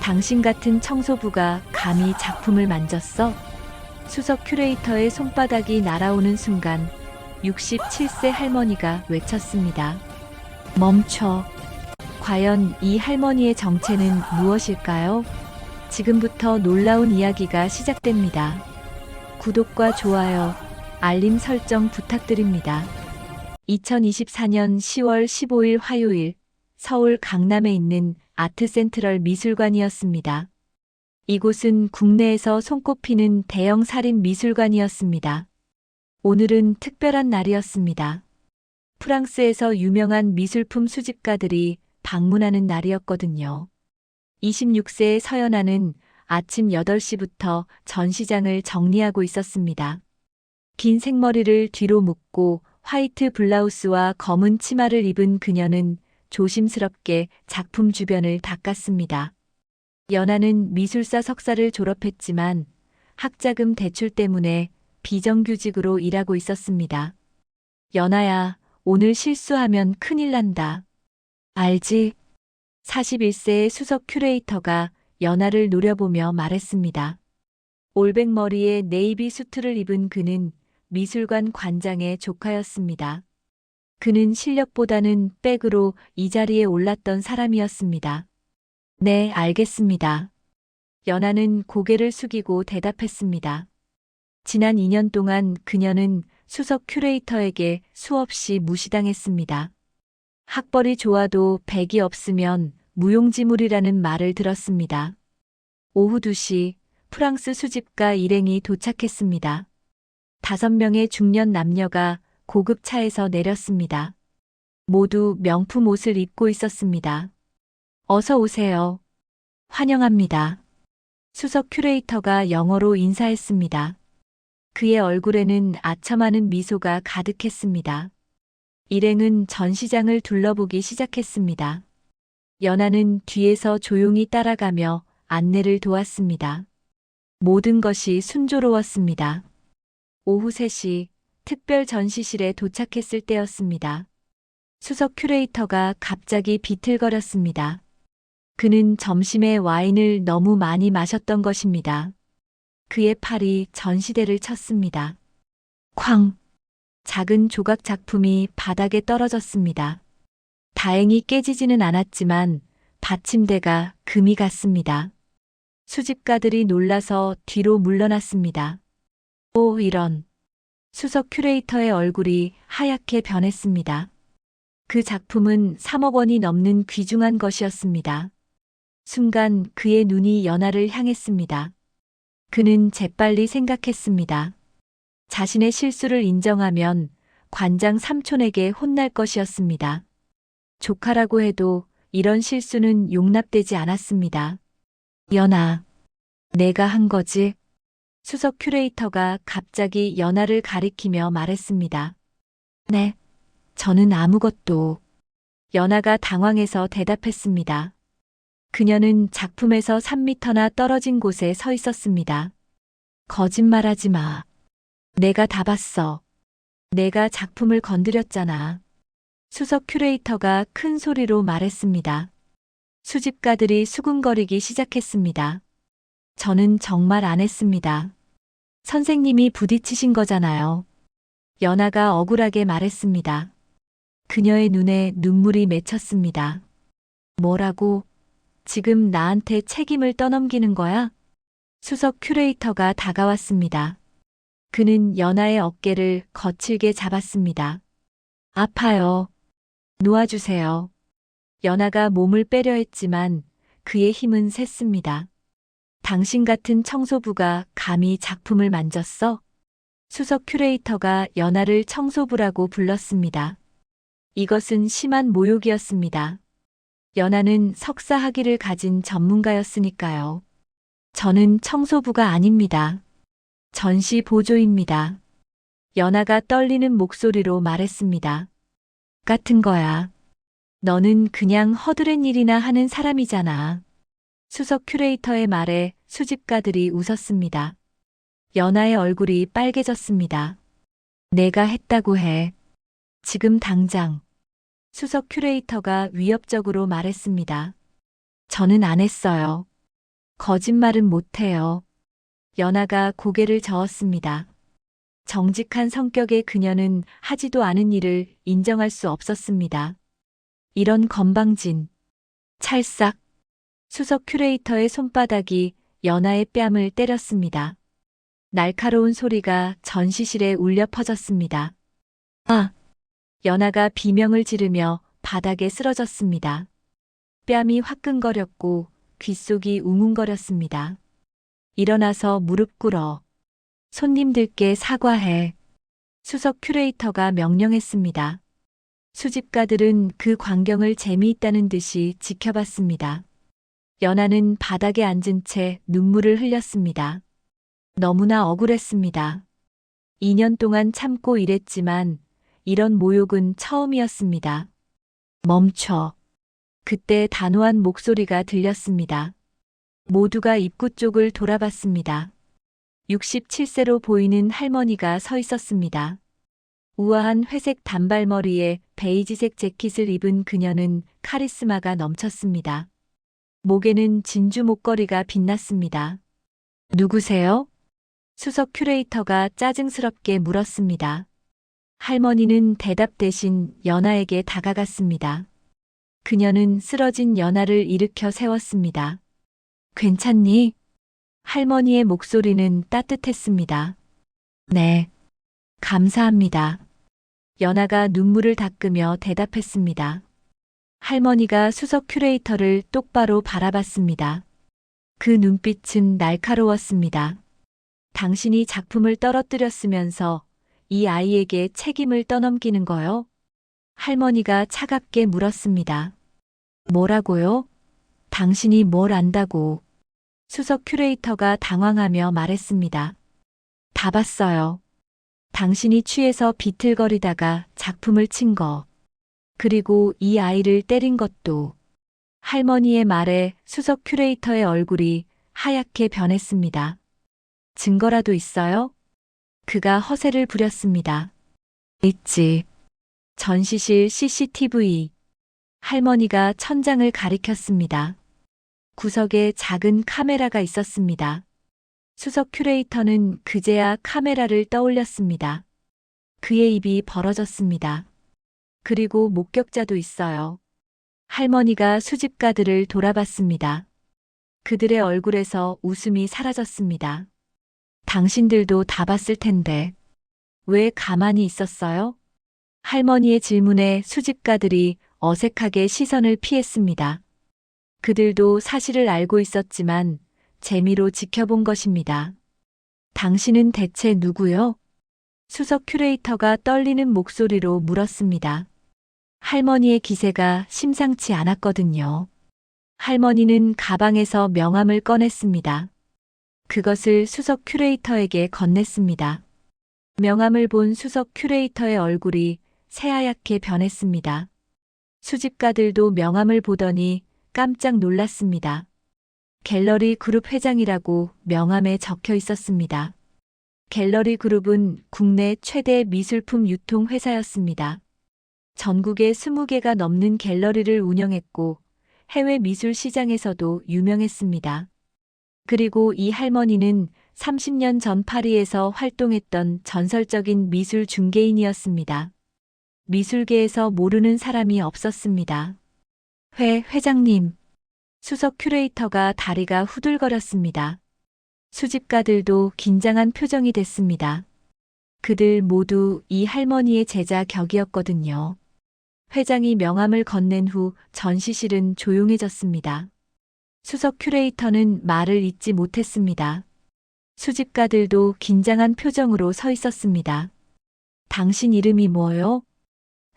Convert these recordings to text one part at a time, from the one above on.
당신 같은 청소부가 감히 작품을 만졌어? 수석 큐레이터의 손바닥이 날아오는 순간 67세 할머니가 외쳤습니다. 멈춰. 과연 이 할머니의 정체는 무엇일까요? 지금부터 놀라운 이야기가 시작됩니다. 구독과 좋아요, 알림 설정 부탁드립니다. 2024년 10월 15일 화요일, 서울 강남에 있는 아트센트럴 미술관이었습니다. 이곳은 국내에서 손꼽히는 대형 살인 미술관이었습니다. 오늘은 특별한 날이었습니다. 프랑스에서 유명한 미술품 수집가들이 방문하는 날이었거든요. 26세의 서연아는 아침 8시부터 전시장을 정리하고 있었습니다. 긴 생머리를 뒤로 묶고 화이트 블라우스와 검은 치마를 입은 그녀는 조심스럽게 작품 주변을 닦았습니다. 연아는 미술사 석사를 졸업했지만 학자금 대출 때문에 비정규직으로 일하고 있었습니다. 연아야, 오늘 실수하면 큰일 난다. 알지? 41세의 수석 큐레이터가 연아를 노려보며 말했습니다. 올백머리에 네이비 수트를 입은 그는 미술관 관장의 조카였습니다. 그는 실력보다는 백으로 이 자리에 올랐던 사람이었습니다. 네, 알겠습니다. 연아는 고개를 숙이고 대답했습니다. 지난 2년 동안 그녀는 수석 큐레이터에게 수없이 무시당했습니다. 학벌이 좋아도 백이 없으면 무용지물이라는 말을 들었습니다. 오후 2시 프랑스 수집가 일행이 도착했습니다. 5명의 중년 남녀가 고급 차에서 내렸습니다. 모두 명품 옷을 입고 있었습니다. 어서 오세요. 환영합니다. 수석 큐레이터가 영어로 인사했습니다. 그의 얼굴에는 아첨하는 미소가 가득했습니다. 일행은 전시장을 둘러보기 시작했습니다. 연아는 뒤에서 조용히 따라가며 안내를 도왔습니다. 모든 것이 순조로웠습니다. 오후 3시 특별 전시실에 도착했을 때였습니다. 수석 큐레이터가 갑자기 비틀거렸습니다. 그는 점심에 와인을 너무 많이 마셨던 것입니다. 그의 팔이 전시대를 쳤습니다. 쾅! 작은 조각 작품이 바닥에 떨어졌습니다. 다행히 깨지지는 않았지만 받침대가 금이 갔습니다. 수집가들이 놀라서 뒤로 물러났습니다. 오, 이런. 수석 큐레이터의 얼굴이 하얗게 변했습니다. 그 작품은 3억 원이 넘는 귀중한 것이었습니다. 순간 그의 눈이 연아를 향했습니다. 그는 재빨리 생각했습니다. 자신의 실수를 인정하면 관장 삼촌에게 혼날 것이었습니다. 조카라고 해도 이런 실수는 용납되지 않았습니다. 연아, 내가 한 거지? 수석 큐레이터가 갑자기 연아를 가리키며 말했습니다. 네, 저는 아무것도. 연아가 당황해서 대답했습니다. 그녀는 작품에서 3미터나 떨어진 곳에 서 있었습니다. 거짓말하지 마. 내가 다 봤어. 내가 작품을 건드렸잖아. 수석 큐레이터가 큰 소리로 말했습니다. 수집가들이 수군거리기 시작했습니다. 저는 정말 안 했습니다. 선생님이 부딪히신 거잖아요. 연아가 억울하게 말했습니다. 그녀의 눈에 눈물이 맺혔습니다. 뭐라고? 지금 나한테 책임을 떠넘기는 거야? 수석 큐레이터가 다가왔습니다. 그는 연아의 어깨를 거칠게 잡았습니다. 아파요. 놓아주세요. 연아가 몸을 빼려 했지만 그의 힘은 셌습니다. 당신 같은 청소부가 감히 작품을 만졌어? 수석 큐레이터가 연아를 청소부라고 불렀습니다. 이것은 심한 모욕이었습니다. 연아는 석사 학위를 가진 전문가였으니까요. 저는 청소부가 아닙니다. 전시 보조입니다. 연아가 떨리는 목소리로 말했습니다. 같은 거야. 너는 그냥 허드렛 일이나 하는 사람이잖아. 수석 큐레이터의 말에 수집가들이 웃었습니다. 연아의 얼굴이 빨개졌습니다. 내가 했다고 해. 지금 당장. 수석 큐레이터가 위협적으로 말했습니다. 저는 안 했어요. 거짓말은 못해요. 연아가 고개를 저었습니다. 정직한 성격의 그녀는 하지도 않은 일을 인정할 수 없었습니다. 이런 건방진, 찰싹, 수석 큐레이터의 손바닥이 연아의 뺨을 때렸습니다. 날카로운 소리가 전시실에 울려 퍼졌습니다. 아! 연아가 비명을 지르며 바닥에 쓰러졌습니다. 뺨이 화끈거렸고 귓속이 웅웅거렸습니다. 일어나서 무릎 꿇어. 손님들께 사과해. 수석 큐레이터가 명령했습니다. 수집가들은 그 광경을 재미있다는 듯이 지켜봤습니다. 연아는 바닥에 앉은 채 눈물을 흘렸습니다. 너무나 억울했습니다. 2년 동안 참고 일했지만 이런 모욕은 처음이었습니다. 멈춰. 그때 단호한 목소리가 들렸습니다. 모두가 입구 쪽을 돌아봤습니다. 67세로 보이는 할머니가 서 있었습니다. 우아한 회색 단발머리에 베이지색 재킷을 입은 그녀는 카리스마가 넘쳤습니다. 목에는 진주 목걸이가 빛났습니다. 누구세요? 수석 큐레이터가 짜증스럽게 물었습니다. 할머니는 대답 대신 연아에게 다가갔습니다. 그녀는 쓰러진 연아를 일으켜 세웠습니다. 괜찮니? 할머니의 목소리는 따뜻했습니다. 네. 감사합니다. 연아가 눈물을 닦으며 대답했습니다. 할머니가 수석 큐레이터를 똑바로 바라봤습니다. 그 눈빛은 날카로웠습니다. 당신이 작품을 떨어뜨렸으면서 이 아이에게 책임을 떠넘기는 거요? 할머니가 차갑게 물었습니다. 뭐라고요? 당신이 뭘 안다고? 수석 큐레이터가 당황하며 말했습니다. 다 봤어요. 당신이 취해서 비틀거리다가 작품을 친 거. 그리고 이 아이를 때린 것도. 할머니의 말에 수석 큐레이터의 얼굴이 하얗게 변했습니다. 증거라도 있어요? 그가 허세를 부렸습니다. 있지. 전시실 CCTV. 할머니가 천장을 가리켰습니다. 구석에 작은 카메라가 있었습니다. 수석 큐레이터는 그제야 카메라를 떠올렸습니다. 그의 입이 벌어졌습니다. 그리고 목격자도 있어요. 할머니가 수집가들을 돌아봤습니다. 그들의 얼굴에서 웃음이 사라졌습니다. 당신들도 다 봤을 텐데 왜 가만히 있었어요? 할머니의 질문에 수집가들이 어색하게 시선을 피했습니다. 그들도 사실을 알고 있었지만 재미로 지켜본 것입니다. 당신은 대체 누구요? 수석 큐레이터가 떨리는 목소리로 물었습니다. 할머니의 기세가 심상치 않았거든요. 할머니는 가방에서 명함을 꺼냈습니다. 그것을 수석 큐레이터에게 건넸습니다. 명함을 본 수석 큐레이터의 얼굴이 새하얗게 변했습니다. 수집가들도 명함을 보더니 깜짝 놀랐습니다. 갤러리 그룹 회장이라고 명함에 적혀 있었습니다. 갤러리 그룹은 국내 최대 미술품 유통 회사였습니다. 전국에 20개가 넘는 갤러리를 운영했고 해외 미술 시장에서도 유명했습니다. 그리고 이 할머니는 30년 전 파리에서 활동했던 전설적인 미술 중개인이었습니다. 미술계에서 모르는 사람이 없었습니다. 회장님. 수석 큐레이터가 다리가 후들거렸습니다. 수집가들도 긴장한 표정이 됐습니다. 그들 모두 이 할머니의 제자 격이었거든요. 회장이 명함을 건넨 후 전시실은 조용해졌습니다. 수석 큐레이터는 말을 잇지 못했습니다. 수집가들도 긴장한 표정으로 서 있었습니다. 당신 이름이 뭐요?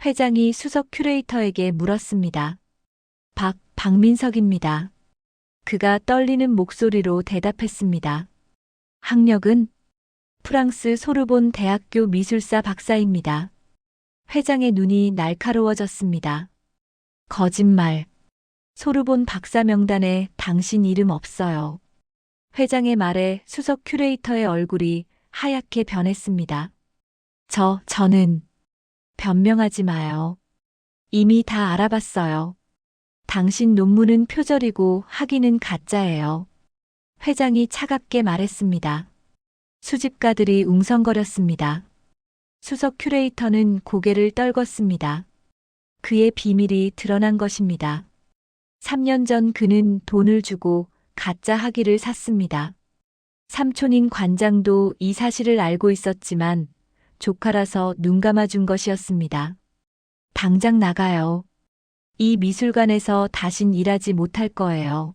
회장이 수석 큐레이터에게 물었습니다. 박민석입니다. 그가 떨리는 목소리로 대답했습니다. 학력은? 프랑스 소르본 대학교 미술사 박사입니다. 회장의 눈이 날카로워졌습니다. 거짓말. 소르본 박사 명단에 당신 이름 없어요. 회장의 말에 수석 큐레이터의 얼굴이 하얗게 변했습니다. 저는 변명하지 마요. 이미 다 알아봤어요. 당신 논문은 표절이고 학위는 가짜예요. 회장이 차갑게 말했습니다. 수집가들이 웅성거렸습니다. 수석 큐레이터는 고개를 떨궜습니다. 그의 비밀이 드러난 것입니다. 3년 전 그는 돈을 주고 가짜 학위를 샀습니다. 삼촌인 관장도 이 사실을 알고 있었지만 조카라서 눈 감아준 것이었습니다. 당장 나가요. 이 미술관에서 다신 일하지 못할 거예요.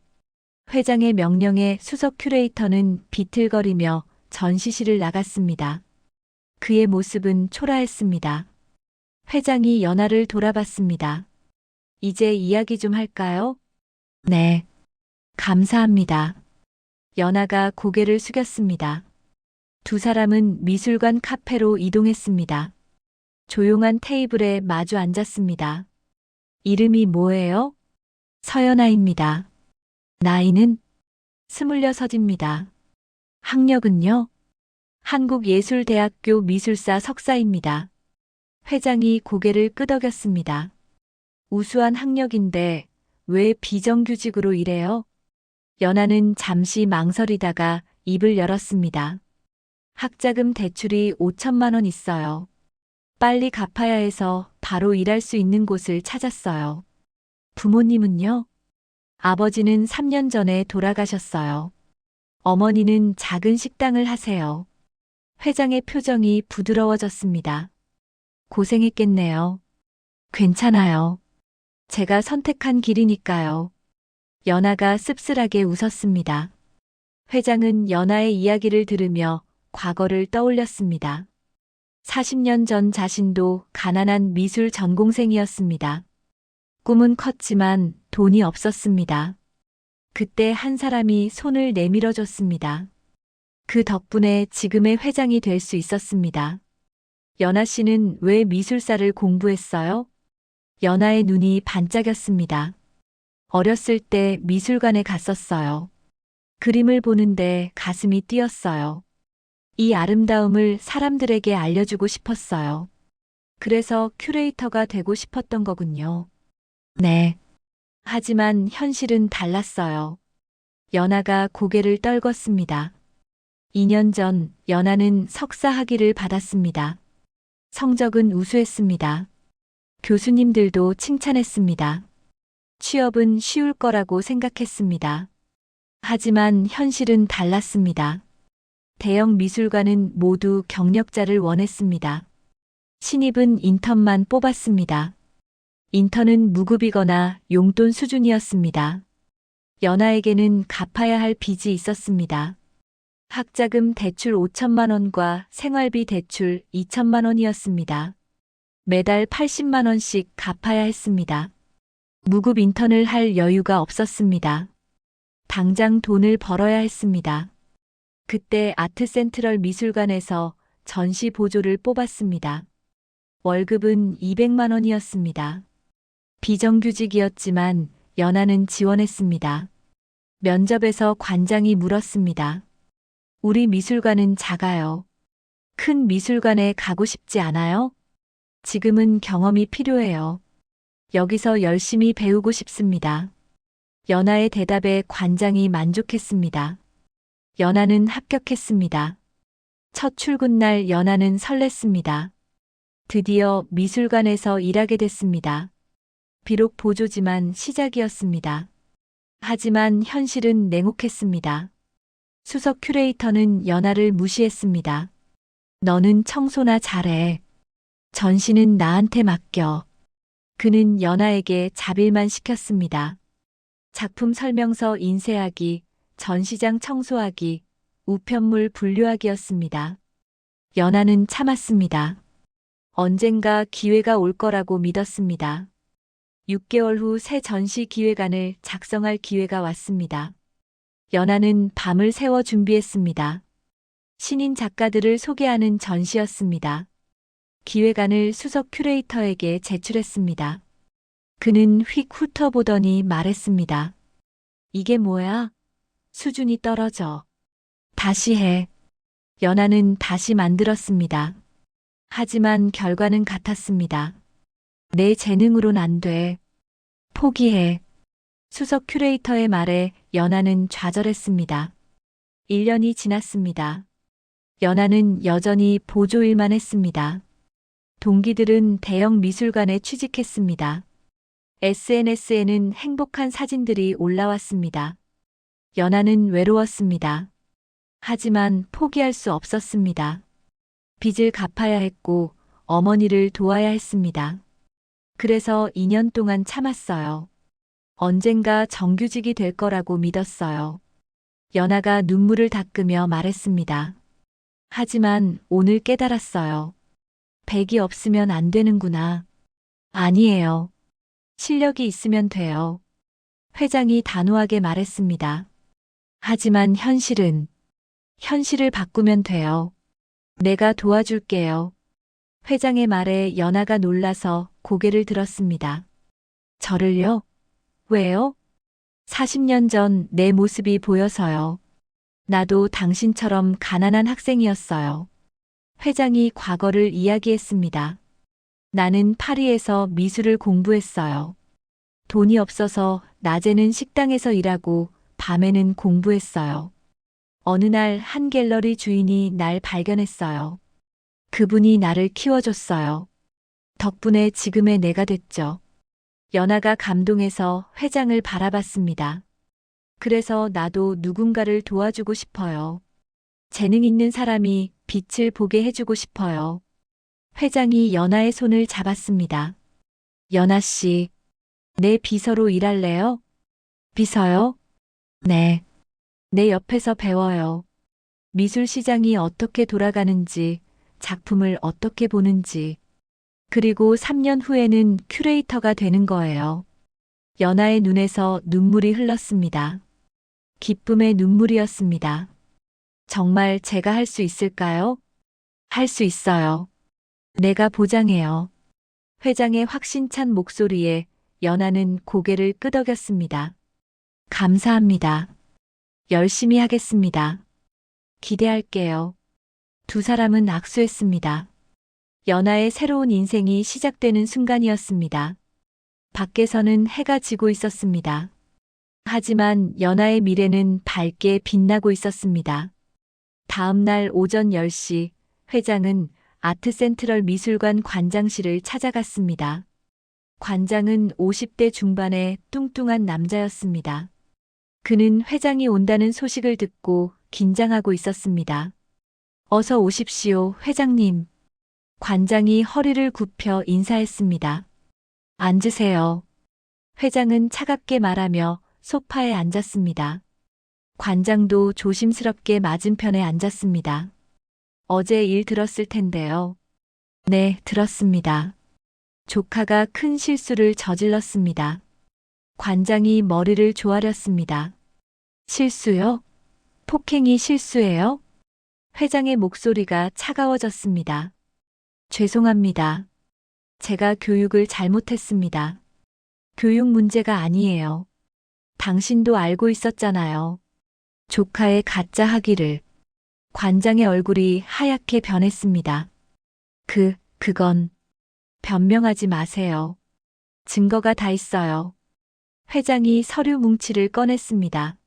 회장의 명령에 수석 큐레이터는 비틀거리며 전시실을 나갔습니다. 그의 모습은 초라했습니다. 회장이 연하를 돌아봤습니다. 이제 이야기 좀 할까요? 네. 감사합니다. 연하가 고개를 숙였습니다. 두 사람은 미술관 카페로 이동했습니다. 조용한 테이블에 마주 앉았습니다. 이름이 뭐예요? 서연아입니다. 나이는 26입니다. 학력은요? 한국예술대학교 미술사 석사입니다. 회장이 고개를 끄덕였습니다. 우수한 학력인데 왜 비정규직으로 일해요? 연하는 잠시 망설이다가 입을 열었습니다. 학자금 대출이 5천만 원 있어요. 빨리 갚아야 해서 바로 일할 수 있는 곳을 찾았어요. 부모님은요? 아버지는 3년 전에 돌아가셨어요. 어머니는 작은 식당을 하세요. 회장의 표정이 부드러워졌습니다. 고생했겠네요. 괜찮아요. 제가 선택한 길이니까요. 연하가 씁쓸하게 웃었습니다. 회장은 연하의 이야기를 들으며 과거를 떠올렸습니다. 40년 전 자신도 가난한 미술 전공생이었습니다. 꿈은 컸지만 돈이 없었습니다. 그때 한 사람이 손을 내밀어 줬습니다. 그 덕분에 지금의 회장이 될 수 있었습니다. 연하 씨는 왜 미술사를 공부했어요? 연하의 눈이 반짝였습니다. 어렸을 때 미술관에 갔었어요. 그림을 보는데 가슴이 뛰었어요. 이 아름다움을 사람들에게 알려주고 싶었어요. 그래서 큐레이터가 되고 싶었던 거군요. 네. 하지만 현실은 달랐어요. 연하가 고개를 떨궜습니다. 2년 전 연하는 석사 학위를 받았습니다. 성적은 우수했습니다. 교수님들도 칭찬했습니다. 취업은 쉬울 거라고 생각했습니다. 하지만 현실은 달랐습니다. 대형 미술관은 모두 경력자를 원했습니다. 신입은 인턴만 뽑았습니다. 인턴은 무급이거나 용돈 수준이었습니다. 연하에게는 갚아야 할 빚이 있었습니다. 학자금 대출 5천만 원과 생활비 대출 2천만 원이었습니다. 매달 80만 원씩 갚아야 했습니다. 무급 인턴을 할 여유가 없었습니다. 당장 돈을 벌어야 했습니다. 그때 아트센트럴 미술관에서 전시 보조를 뽑았습니다. 월급은 200만 원이었습니다. 비정규직이었지만 연하는 지원했습니다. 면접에서 관장이 물었습니다. 우리 미술관은 작아요. 큰 미술관에 가고 싶지 않아요? 지금은 경험이 필요해요. 여기서 열심히 배우고 싶습니다. 연하의 대답에 관장이 만족했습니다. 연하는 합격했습니다. 첫 출근날 연하는 설렜습니다. 드디어 미술관에서 일하게 됐습니다. 비록 보조지만 시작이었습니다. 하지만 현실은 냉혹했습니다. 수석 큐레이터는 연하를 무시했습니다. 너는 청소나 잘해. 전시는 나한테 맡겨. 그는 연하에게 자빌만 시켰습니다. 작품 설명서 인쇄하기, 전시장 청소하기, 우편물 분류하기였습니다. 연하는 참았습니다. 언젠가 기회가 올 거라고 믿었습니다. 6개월 후 새 전시 기획안을 작성할 기회가 왔습니다. 연하는 밤을 새워 준비했습니다. 신인 작가들을 소개하는 전시였습니다. 기획안을 수석 큐레이터에게 제출했습니다. 그는 휙 훑어보더니 말했습니다. 이게 뭐야? 수준이 떨어져. 다시 해. 연하는 다시 만들었습니다. 하지만 결과는 같았습니다. 내 재능으론 안 돼. 포기해. 수석 큐레이터의 말에 연하는 좌절했습니다. 1년이 지났습니다. 연하는 여전히 보조일만 했습니다. 동기들은 대형 미술관에 취직했습니다. SNS에는 행복한 사진들이 올라왔습니다. 연하는 외로웠습니다. 하지만 포기할 수 없었습니다. 빚을 갚아야 했고 어머니를 도와야 했습니다. 그래서 2년 동안 참았어요. 언젠가 정규직이 될 거라고 믿었어요. 연하가 눈물을 닦으며 말했습니다. 하지만 오늘 깨달았어요. 100이 없으면 안 되는구나. 아니에요. 실력이 있으면 돼요. 회장이 단호하게 말했습니다. 하지만 현실을 바꾸면 돼요. 내가 도와줄게요. 회장의 말에 연하가 놀라서 고개를 들었습니다. 저를요? 왜요? 40년 전 내 모습이 보여서요. 나도 당신처럼 가난한 학생이었어요. 회장이 과거를 이야기했습니다. 나는 파리에서 미술을 공부했어요. 돈이 없어서 낮에는 식당에서 일하고 밤에는 공부했어요. 어느 날 한 갤러리 주인이 날 발견했어요. 그분이 나를 키워줬어요. 덕분에 지금의 내가 됐죠. 연하가 감동해서 회장을 바라봤습니다. 그래서 나도 누군가를 도와주고 싶어요. 재능 있는 사람이 빛을 보게 해주고 싶어요. 회장이 연하의 손을 잡았습니다. 연하 씨, 내 비서로 일할래요? 비서요? 네. 내 옆에서 배워요. 미술 시장이 어떻게 돌아가는지, 작품을 어떻게 보는지. 그리고 3년 후에는 큐레이터가 되는 거예요. 연하의 눈에서 눈물이 흘렀습니다. 기쁨의 눈물이었습니다. 정말 제가 할 수 있을까요? 할 수 있어요. 내가 보장해요. 회장의 확신찬 목소리에 연하는 고개를 끄덕였습니다. 감사합니다. 열심히 하겠습니다. 기대할게요. 두 사람은 악수했습니다. 연하의 새로운 인생이 시작되는 순간이었습니다. 밖에서는 해가 지고 있었습니다. 하지만 연하의 미래는 밝게 빛나고 있었습니다. 다음 날 오전 10시 회장은 아트센트럴 미술관 관장실을 찾아갔습니다. 관장은 50대 중반의 뚱뚱한 남자였습니다. 그는 회장이 온다는 소식을 듣고 긴장하고 있었습니다. 어서 오십시오, 회장님. 관장이 허리를 굽혀 인사했습니다. 앉으세요. 회장은 차갑게 말하며 소파에 앉았습니다. 관장도 조심스럽게 맞은편에 앉았습니다. 어제 일 들었을 텐데요. 네, 들었습니다. 조카가 큰 실수를 저질렀습니다. 관장이 머리를 조아렸습니다. 실수요? 폭행이 실수예요? 회장의 목소리가 차가워졌습니다. 죄송합니다. 제가 교육을 잘못했습니다. 교육 문제가 아니에요. 당신도 알고 있었잖아요. 조카의 가짜 학위를. 관장의 얼굴이 하얗게 변했습니다. 그건 변명하지 마세요. 증거가 다 있어요. 회장이 서류 뭉치를 꺼냈습니다.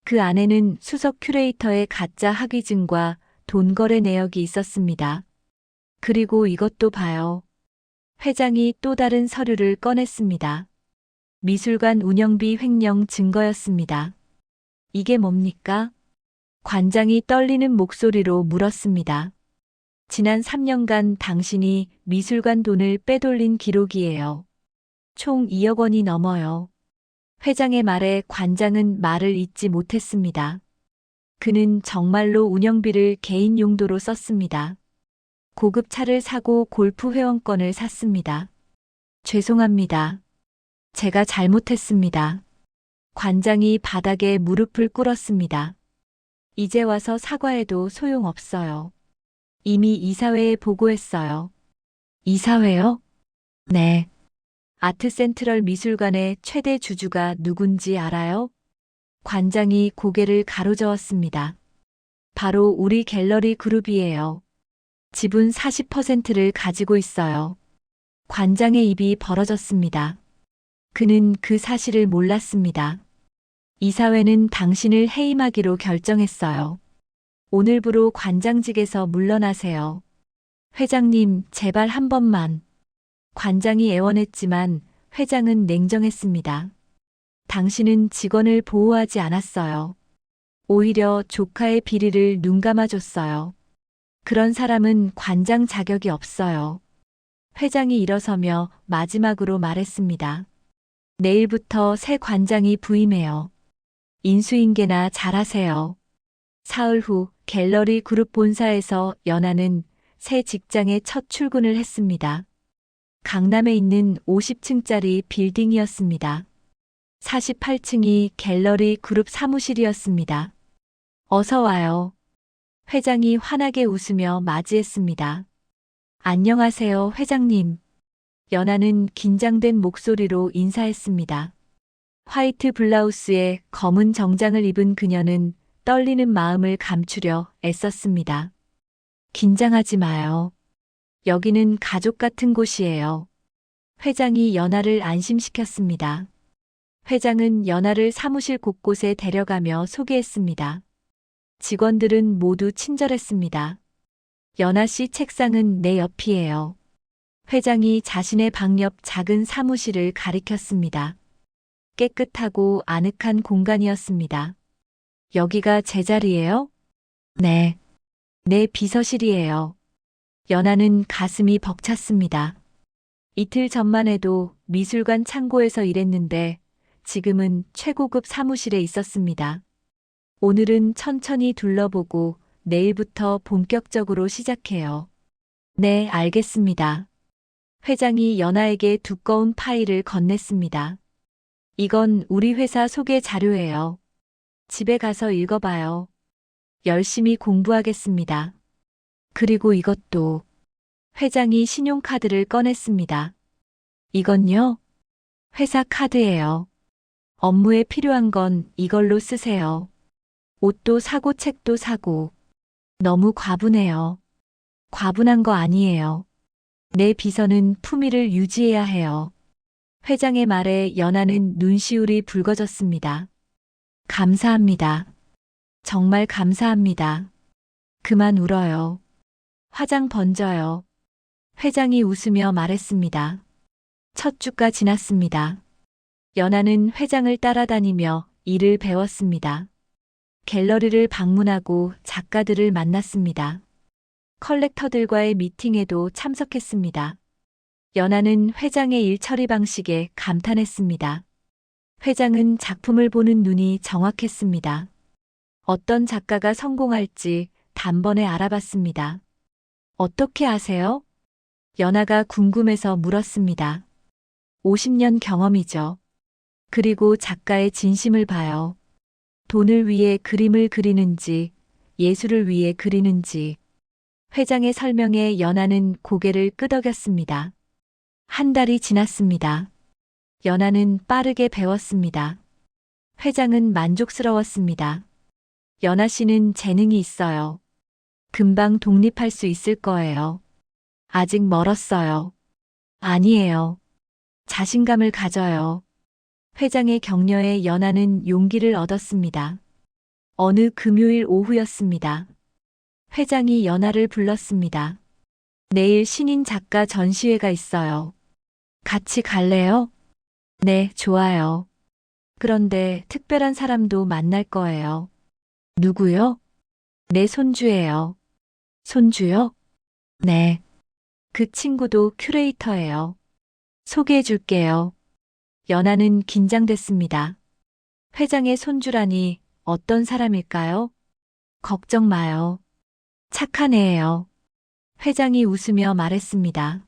그 안에는 수석 큐레이터의 가짜 학위증과 돈 거래 내역이 있었습니다. 그리고 이것도 봐요. 회장이 또 다른 서류를 꺼냈습니다. 미술관 운영비 횡령 증거였습니다. 이게 뭡니까? 관장이 떨리는 목소리로 물었습니다. 지난 3년간 당신이 미술관 돈을 빼돌린 기록이에요. 총 2억 원이 넘어요. 회장의 말에 관장은 말을 잇지 못했습니다. 그는 정말로 운영비를 개인 용도로 썼습니다. 고급 차를 사고 골프 회원권을 샀습니다. 죄송합니다. 제가 잘못했습니다. 관장이 바닥에 무릎을 꿇었습니다. 이제 와서 사과해도 소용없어요. 이미 이사회에 보고했어요. 이사회요? 네. 아트센트럴 미술관의 최대 주주가 누군지 알아요? 관장이 고개를 가로저었습니다. 바로 우리 갤러리 그룹이에요. 지분 40%를 가지고 있어요. 관장의 입이 벌어졌습니다. 그는 그 사실을 몰랐습니다. 이사회는 당신을 해임하기로 결정했어요. 오늘부로 관장직에서 물러나세요. 회장님, 제발 한 번만. 관장이 애원했지만 회장은 냉정했습니다. 당신은 직원을 보호하지 않았어요. 오히려 조카의 비리를 눈감아줬어요. 그런 사람은 관장 자격이 없어요. 회장이 일어서며 마지막으로 말했습니다. 내일부터 새 관장이 부임해요. 인수인계나 잘하세요. 사흘 후 갤러리 그룹 본사에서 연하는 새 직장에 첫 출근을 했습니다. 강남에 있는 50층짜리 빌딩이었습니다. 48층이 갤러리 그룹 사무실이었습니다. 어서 와요. 회장이 환하게 웃으며 맞이했습니다. 안녕하세요, 회장님. 연하는 긴장된 목소리로 인사했습니다. 화이트 블라우스에 검은 정장을 입은 그녀는 떨리는 마음을 감추려 애썼습니다. 긴장하지 마요. 여기는 가족 같은 곳이에요. 회장이 연하를 안심시켰습니다. 회장은 연하를 사무실 곳곳에 데려가며 소개했습니다. 직원들은 모두 친절했습니다. 연하 씨 책상은 내 옆이에요. 회장이 자신의 방 옆 작은 사무실을 가리켰습니다. 깨끗하고 아늑한 공간이었습니다. 여기가 제 자리예요? 네. 내 비서실이에요. 연하는 가슴이 벅찼습니다. 이틀 전만 해도 미술관 창고에서 일했는데 지금은 최고급 사무실에 있었습니다. 오늘은 천천히 둘러보고 내일부터 본격적으로 시작해요. 네, 알겠습니다. 회장이 연하에게 두꺼운 파일을 건넸습니다. 이건 우리 회사 소개 자료예요. 집에 가서 읽어봐요. 열심히 공부하겠습니다. 그리고 이것도. 회장이 신용카드를 꺼냈습니다. 이건요? 회사 카드예요. 업무에 필요한 건 이걸로 쓰세요. 옷도 사고 책도 사고. 너무 과분해요. 과분한 거 아니에요. 내 비서는 품위를 유지해야 해요. 회장의 말에 연하는 눈시울이 붉어졌습니다. 감사합니다. 정말 감사합니다. 그만 울어요. 화장 번져요. 회장이 웃으며 말했습니다. 첫 주가 지났습니다. 연하는 회장을 따라다니며 일을 배웠습니다. 갤러리를 방문하고 작가들을 만났습니다. 컬렉터들과의 미팅에도 참석했습니다. 연하는 회장의 일 처리 방식에 감탄했습니다. 회장은 작품을 보는 눈이 정확했습니다. 어떤 작가가 성공할지 단번에 알아봤습니다. 어떻게 아세요? 연하가 궁금해서 물었습니다. 50년 경험이죠. 그리고 작가의 진심을 봐요. 돈을 위해 그림을 그리는지, 예술을 위해 그리는지. 회장의 설명에 연하는 고개를 끄덕였습니다. 한 달이 지났습니다. 연하는 빠르게 배웠습니다. 회장은 만족스러웠습니다. 연하 씨는 재능이 있어요. 금방 독립할 수 있을 거예요. 아직 멀었어요. 아니에요. 자신감을 가져요. 회장의 격려에 연하는 용기를 얻었습니다. 어느 금요일 오후였습니다. 회장이 연하를 불렀습니다. 내일 신인 작가 전시회가 있어요. 같이 갈래요? 네, 좋아요. 그런데 특별한 사람도 만날 거예요. 누구요? 내 손주예요. 손주요? 네. 그 친구도 큐레이터예요. 소개해 줄게요. 연하는 긴장됐습니다. 회장의 손주라니 어떤 사람일까요? 걱정 마요. 착한 애예요. 회장이 웃으며 말했습니다.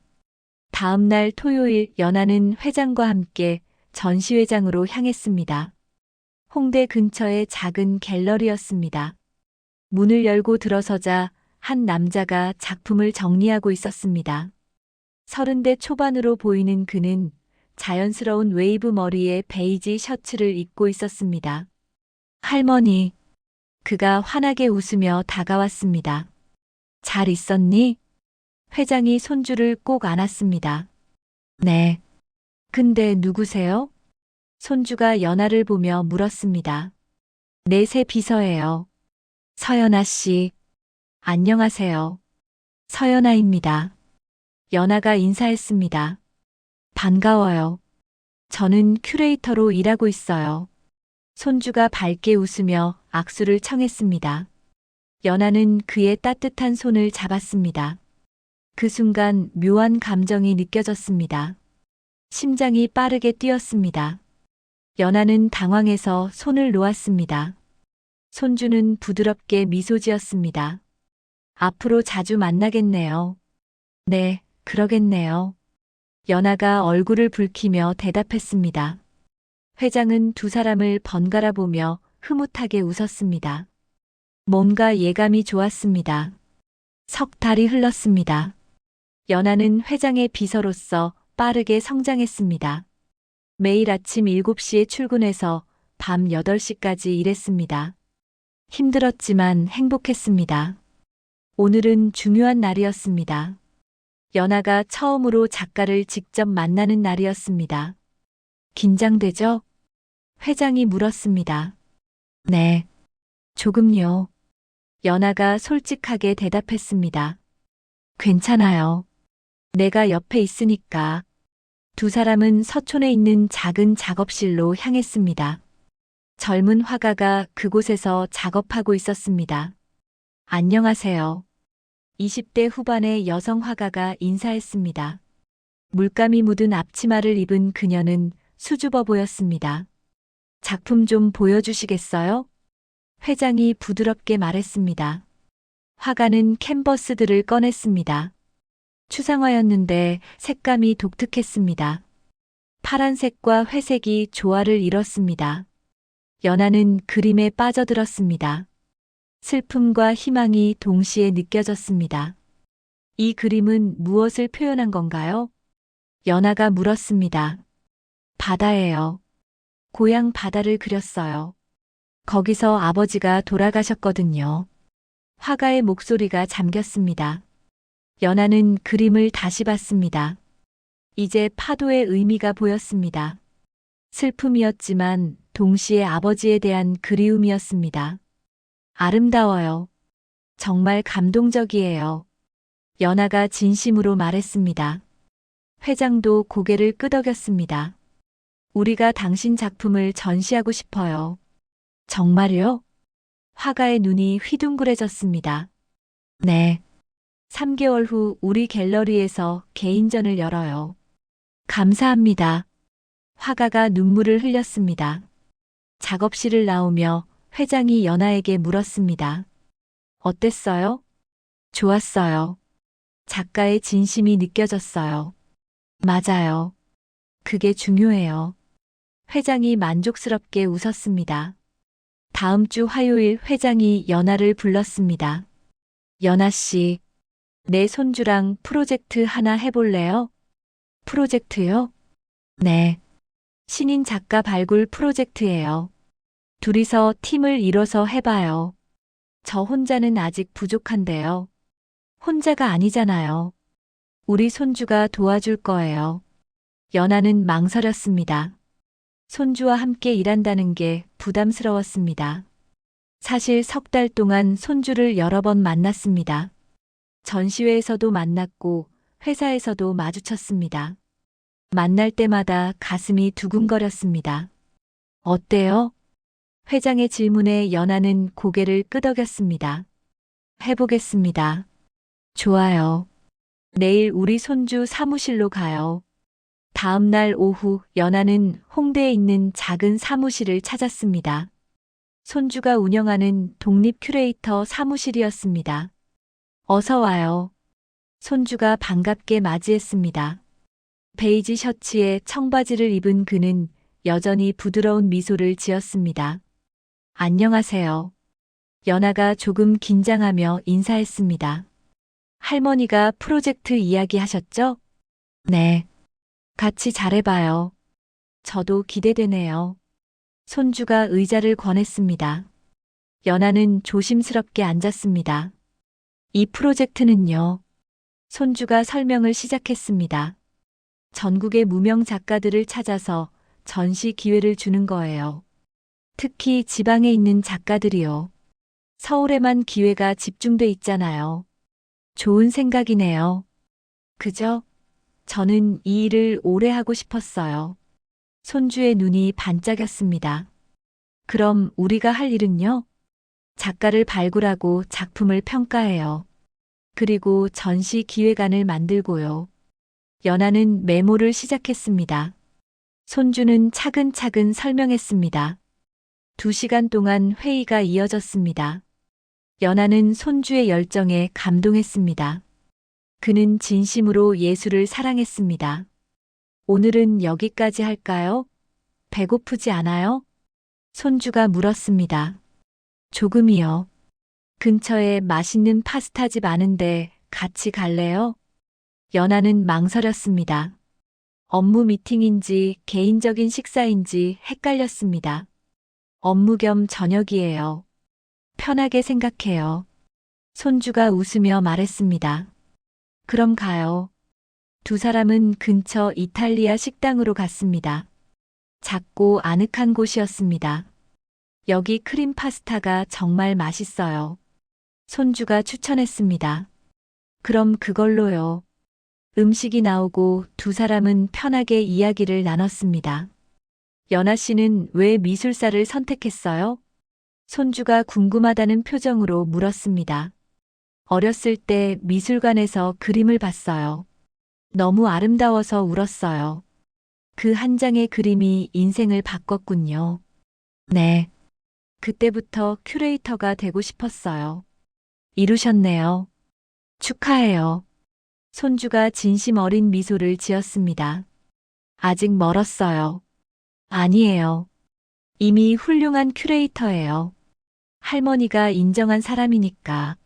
다음 날 토요일 연하는 회장과 함께 전시회장으로 향했습니다. 홍대 근처의 작은 갤러리였습니다. 문을 열고 들어서자 한 남자가 작품을 정리하고 있었습니다. 30대 초반으로 보이는 그는 자연스러운 웨이브 머리에 베이지 셔츠를 입고 있었습니다. 할머니, 그가 환하게 웃으며 다가왔습니다. 잘 있었니? 회장이 손주를 꼭 안았습니다. 네. 근데 누구세요? 손주가 연아를 보며 물었습니다. 내 새 비서예요. 서연아 씨. 안녕하세요. 서연아입니다. 연아가 인사했습니다. 반가워요. 저는 큐레이터로 일하고 있어요. 손주가 밝게 웃으며 악수를 청했습니다. 연아는 그의 따뜻한 손을 잡았습니다. 그 순간 묘한 감정이 느껴졌습니다. 심장이 빠르게 뛰었습니다. 연아는 당황해서 손을 놓았습니다. 손주는 부드럽게 미소 지었습니다. 앞으로 자주 만나겠네요. 네, 그러겠네요. 연아가 얼굴을 붉히며 대답했습니다. 회장은 두 사람을 번갈아 보며 흐뭇하게 웃었습니다. 뭔가 예감이 좋았습니다. 석 달이 흘렀습니다. 연아는 회장의 비서로서 빠르게 성장했습니다. 매일 아침 7시에 출근해서 밤 8시까지 일했습니다. 힘들었지만 행복했습니다. 오늘은 중요한 날이었습니다. 연아가 처음으로 작가를 직접 만나는 날이었습니다. 긴장되죠? 회장이 물었습니다. 네. 조금요. 연아가 솔직하게 대답했습니다. 괜찮아요. 내가 옆에 있으니까. 두 사람은 서촌에 있는 작은 작업실로 향했습니다. 젊은 화가가 그곳에서 작업하고 있었습니다. 안녕하세요. 20대 후반의 여성 화가가 인사했습니다. 물감이 묻은 앞치마를 입은 그녀는 수줍어 보였습니다. 작품 좀 보여주시겠어요? 회장이 부드럽게 말했습니다. 화가는 캔버스들을 꺼냈습니다. 추상화였는데 색감이 독특했습니다. 파란색과 회색이 조화를 이뤘습니다. 연아는 그림에 빠져들었습니다. 슬픔과 희망이 동시에 느껴졌습니다. 이 그림은 무엇을 표현한 건가요? 연아가 물었습니다. 바다예요. 고향 바다를 그렸어요. 거기서 아버지가 돌아가셨거든요. 화가의 목소리가 잠겼습니다. 연아는 그림을 다시 봤습니다. 이제 파도의 의미가 보였습니다. 슬픔이었지만 동시에 아버지에 대한 그리움이었습니다. 아름다워요. 정말 감동적이에요. 연아가 진심으로 말했습니다. 회장도 고개를 끄덕였습니다. 우리가 당신 작품을 전시하고 싶어요. 정말요? 화가의 눈이 휘둥그레졌습니다. 네. 3개월 후 우리 갤러리에서 개인전을 열어요. 감사합니다. 화가가 눈물을 흘렸습니다. 작업실을 나오며 회장이 연아에게 물었습니다. 어땠어요? 좋았어요. 작가의 진심이 느껴졌어요. 맞아요. 그게 중요해요. 회장이 만족스럽게 웃었습니다. 다음 주 화요일 회장이 연아를 불렀습니다. 연아 씨, 내 손주랑 프로젝트 하나 해볼래요? 프로젝트요? 네. 신인 작가 발굴 프로젝트예요. 둘이서 팀을 이뤄서 해봐요. 저 혼자는 아직 부족한데요. 혼자가 아니잖아요. 우리 손주가 도와줄 거예요. 연아는 망설였습니다. 손주와 함께 일한다는 게 부담스러웠습니다. 사실 석 달 동안 손주를 여러 번 만났습니다. 전시회에서도 만났고 회사에서도 마주쳤습니다. 만날 때마다 가슴이 두근거렸습니다. 어때요? 회장의 질문에 연아는 고개를 끄덕였습니다. 해보겠습니다. 좋아요. 내일 우리 손주 사무실로 가요. 다음 날 오후 연아는 홍대에 있는 작은 사무실을 찾았습니다. 손주가 운영하는 독립 큐레이터 사무실이었습니다. 어서 와요. 손주가 반갑게 맞이했습니다. 베이지 셔츠에 청바지를 입은 그는 여전히 부드러운 미소를 지었습니다. 안녕하세요. 연아가 조금 긴장하며 인사했습니다. 할머니가 프로젝트 이야기 하셨죠? 네. 같이 잘해봐요. 저도 기대되네요. 손주가 의자를 권했습니다. 연아는 조심스럽게 앉았습니다. 이 프로젝트는요. 손주가 설명을 시작했습니다. 전국의 무명 작가들을 찾아서 전시 기회를 주는 거예요. 특히 지방에 있는 작가들이요. 서울에만 기회가 집중돼 있잖아요. 좋은 생각이네요. 그죠? 저는 이 일을 오래 하고 싶었어요. 손주의 눈이 반짝였습니다. 그럼 우리가 할 일은요? 작가를 발굴하고 작품을 평가해요. 그리고 전시 기획안을 만들고요. 연아는 메모를 시작했습니다. 손주는 차근차근 설명했습니다. 2시간 동안 회의가 이어졌습니다. 연아는 손주의 열정에 감동했습니다. 그는 진심으로 예술을 사랑했습니다. 오늘은 여기까지 할까요? 배고프지 않아요? 손주가 물었습니다. 조금이요. 근처에 맛있는 파스타집 아는데 같이 갈래요? 연아는 망설였습니다. 업무 미팅인지 개인적인 식사인지 헷갈렸습니다. 업무 겸 저녁이에요. 편하게 생각해요. 손주가 웃으며 말했습니다. 그럼 가요. 2사람은 근처 이탈리아 식당으로 갔습니다. 작고 아늑한 곳이었습니다. 여기 크림 파스타가 정말 맛있어요. 손주가 추천했습니다. 그럼 그걸로요. 음식이 나오고 2사람은 편하게 이야기를 나눴습니다. 연아 씨는 왜 미술사를 선택했어요? 손주가 궁금하다는 표정으로 물었습니다. 어렸을 때 미술관에서 그림을 봤어요. 너무 아름다워서 울었어요. 그 한 장의 그림이 인생을 바꿨군요. 네. 그때부터 큐레이터가 되고 싶었어요. 이루셨네요. 축하해요. 손주가 진심 어린 미소를 지었습니다. 아직 멀었어요. 아니에요. 이미 훌륭한 큐레이터예요. 할머니가 인정한 사람이니까.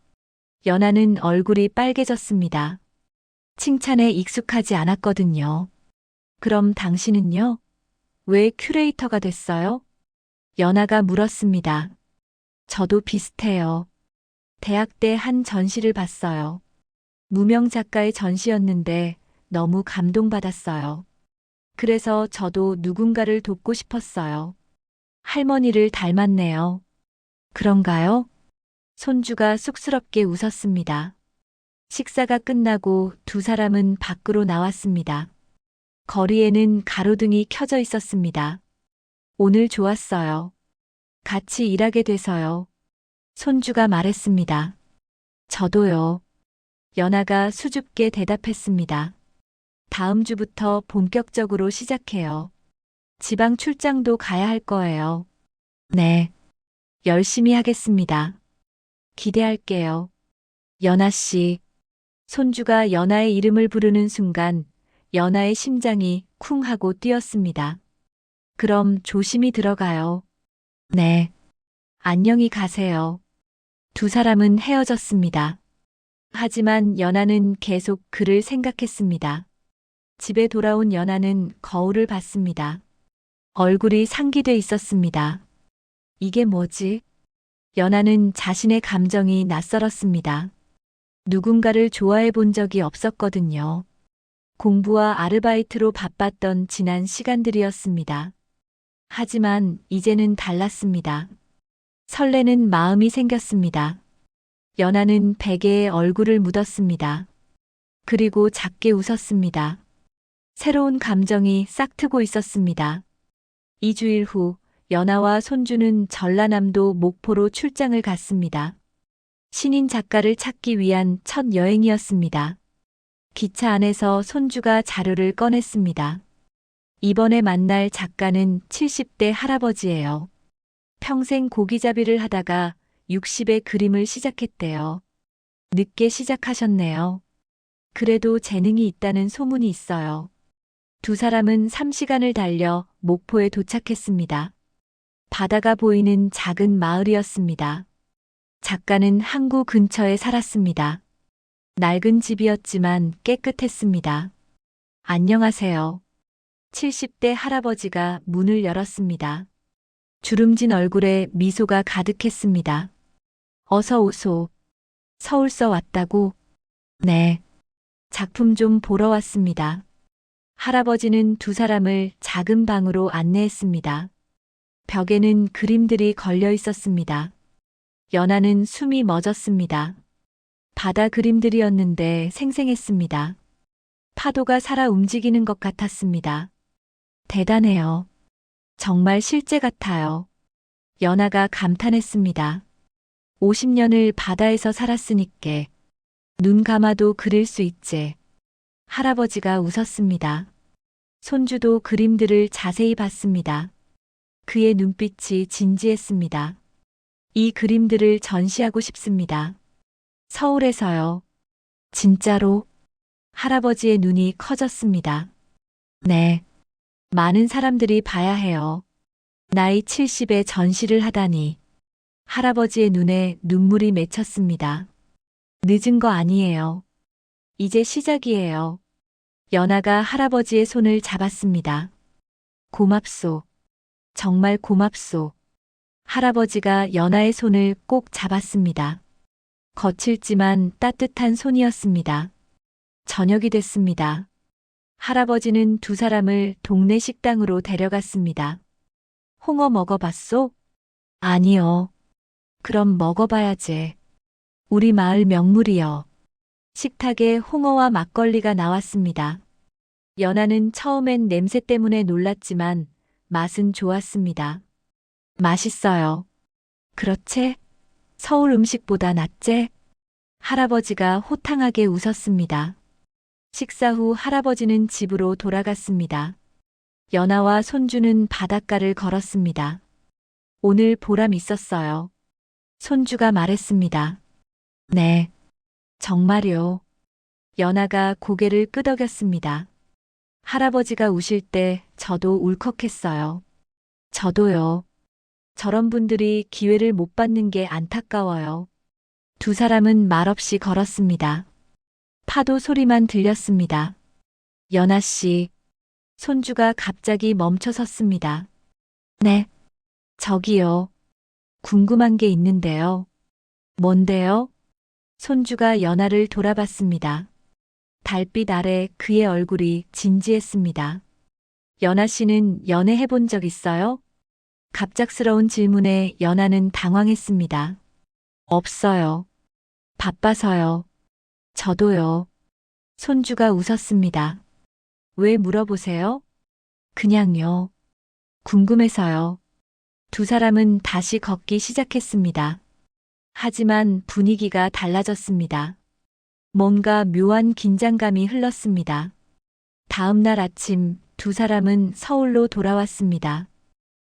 연아는 얼굴이 빨개졌습니다. 칭찬에 익숙하지 않았거든요. 그럼 당신은요? 왜 큐레이터가 됐어요? 연아가 물었습니다. 저도 비슷해요. 대학 때 한 전시를 봤어요. 무명 작가의 전시였는데 너무 감동받았어요. 그래서 저도 누군가를 돕고 싶었어요. 할머니를 닮았네요. 그런가요? 손주가 쑥스럽게 웃었습니다. 식사가 끝나고 2사람은 밖으로 나왔습니다. 거리에는 가로등이 켜져 있었습니다. 오늘 좋았어요. 같이 일하게 돼서요. 손주가 말했습니다. 저도요. 연아가 수줍게 대답했습니다. 다음 주부터 본격적으로 시작해요. 지방 출장도 가야 할 거예요. 네. 열심히 하겠습니다. 기대할게요. 연아 씨. 손주가 연아의 이름을 부르는 순간 연아의 심장이 쿵 하고 뛰었습니다. 그럼 조심히 들어가요. 네. 안녕히 가세요. 2사람은 헤어졌습니다. 하지만 연아는 계속 그를 생각했습니다. 집에 돌아온 연아는 거울을 봤습니다. 얼굴이 상기돼 있었습니다. 이게 뭐지? 연아는 자신의 감정이 낯설었습니다. 누군가를 좋아해 본 적이 없었거든요. 공부와 아르바이트로 바빴던 지난 시간들이었습니다. 하지만 이제는 달랐습니다. 설레는 마음이 생겼습니다. 연아는 베개에 얼굴을 묻었습니다. 그리고 작게 웃었습니다. 새로운 감정이 싹트고 있었습니다. 2주일 후 연아와 손주는 전라남도 목포로 출장을 갔습니다. 신인 작가를 찾기 위한 첫 여행이었습니다. 기차 안에서 손주가 자료를 꺼냈습니다. 이번에 만날 작가는 70대 할아버지예요. 평생 고기잡이를 하다가 60의 그림을 시작했대요. 늦게 시작하셨네요. 그래도 재능이 있다는 소문이 있어요. 2사람은 3시간을 달려 목포에 도착했습니다. 바다가 보이는 작은 마을이었습니다. 작가는 항구 근처에 살았습니다. 낡은 집이었지만 깨끗했습니다. 안녕하세요. 70대 할아버지가 문을 열었습니다. 주름진 얼굴에 미소가 가득했습니다. 어서 오소. 서울서 왔다고? 네. 작품 좀 보러 왔습니다. 할아버지는 두 사람을 작은 방으로 안내했습니다. 벽에는 그림들이 걸려 있었습니다. 연아는 숨이 멎었습니다. 바다 그림들이었는데 생생했습니다. 파도가 살아 움직이는 것 같았습니다. 대단해요. 정말 실제 같아요. 연아가 감탄했습니다. 50년을 바다에서 살았으니께 눈 감아도 그릴 수 있지. 할아버지가 웃었습니다. 손주도 그림들을 자세히 봤습니다. 그의 눈빛이 진지했습니다. 이 그림들을 전시하고 싶습니다. 서울에서요. 진짜로? 할아버지의 눈이 커졌습니다. 네. 많은 사람들이 봐야 해요. 나이 70에 전시를 하다니. 할아버지의 눈에 눈물이 맺혔습니다. 늦은 거 아니에요. 이제 시작이에요. 연아가 할아버지의 손을 잡았습니다. 고맙소. 정말 고맙소. 할아버지가 연아의 손을 꼭 잡았습니다. 거칠지만 따뜻한 손이었습니다. 저녁이 됐습니다. 할아버지는 두 사람을 동네 식당으로 데려갔습니다. 홍어 먹어봤소? 아니요. 그럼 먹어봐야지. 우리 마을 명물이요. 식탁에 홍어와 막걸리가 나왔습니다. 연아는 처음엔 냄새 때문에 놀랐지만 맛은 좋았습니다. 맛있어요. 그렇지? 서울 음식보다 낫지? 할아버지가 호탕하게 웃었습니다. 식사 후 할아버지는 집으로 돌아갔습니다. 연아와 손주는 바닷가를 걸었습니다. 오늘 보람 있었어요. 손주가 말했습니다. 네. 정말요. 연아가 고개를 끄덕였습니다. 할아버지가 우실 때 저도 울컥했어요. 저도요. 저런 분들이 기회를 못 받는 게 안타까워요. 두 사람은 말없이 걸었습니다. 파도 소리만 들렸습니다. 연아 씨, 손주가 갑자기 멈춰 섰습니다. 네, 저기요. 궁금한 게 있는데요. 뭔데요? 손주가 연아를 돌아봤습니다. 달빛 아래 그의 얼굴이 진지했습니다. 연아 씨는 연애해 본 적 있어요? 갑작스러운 질문에 연아는 당황했습니다. 없어요. 바빠서요. 저도요. 손주가 웃었습니다. 왜 물어보세요? 그냥요. 궁금해서요. 두 사람은 다시 걷기 시작했습니다. 하지만 분위기가 달라졌습니다. 뭔가 묘한 긴장감이 흘렀습니다. 다음 날 아침 두 사람은 서울로 돌아왔습니다.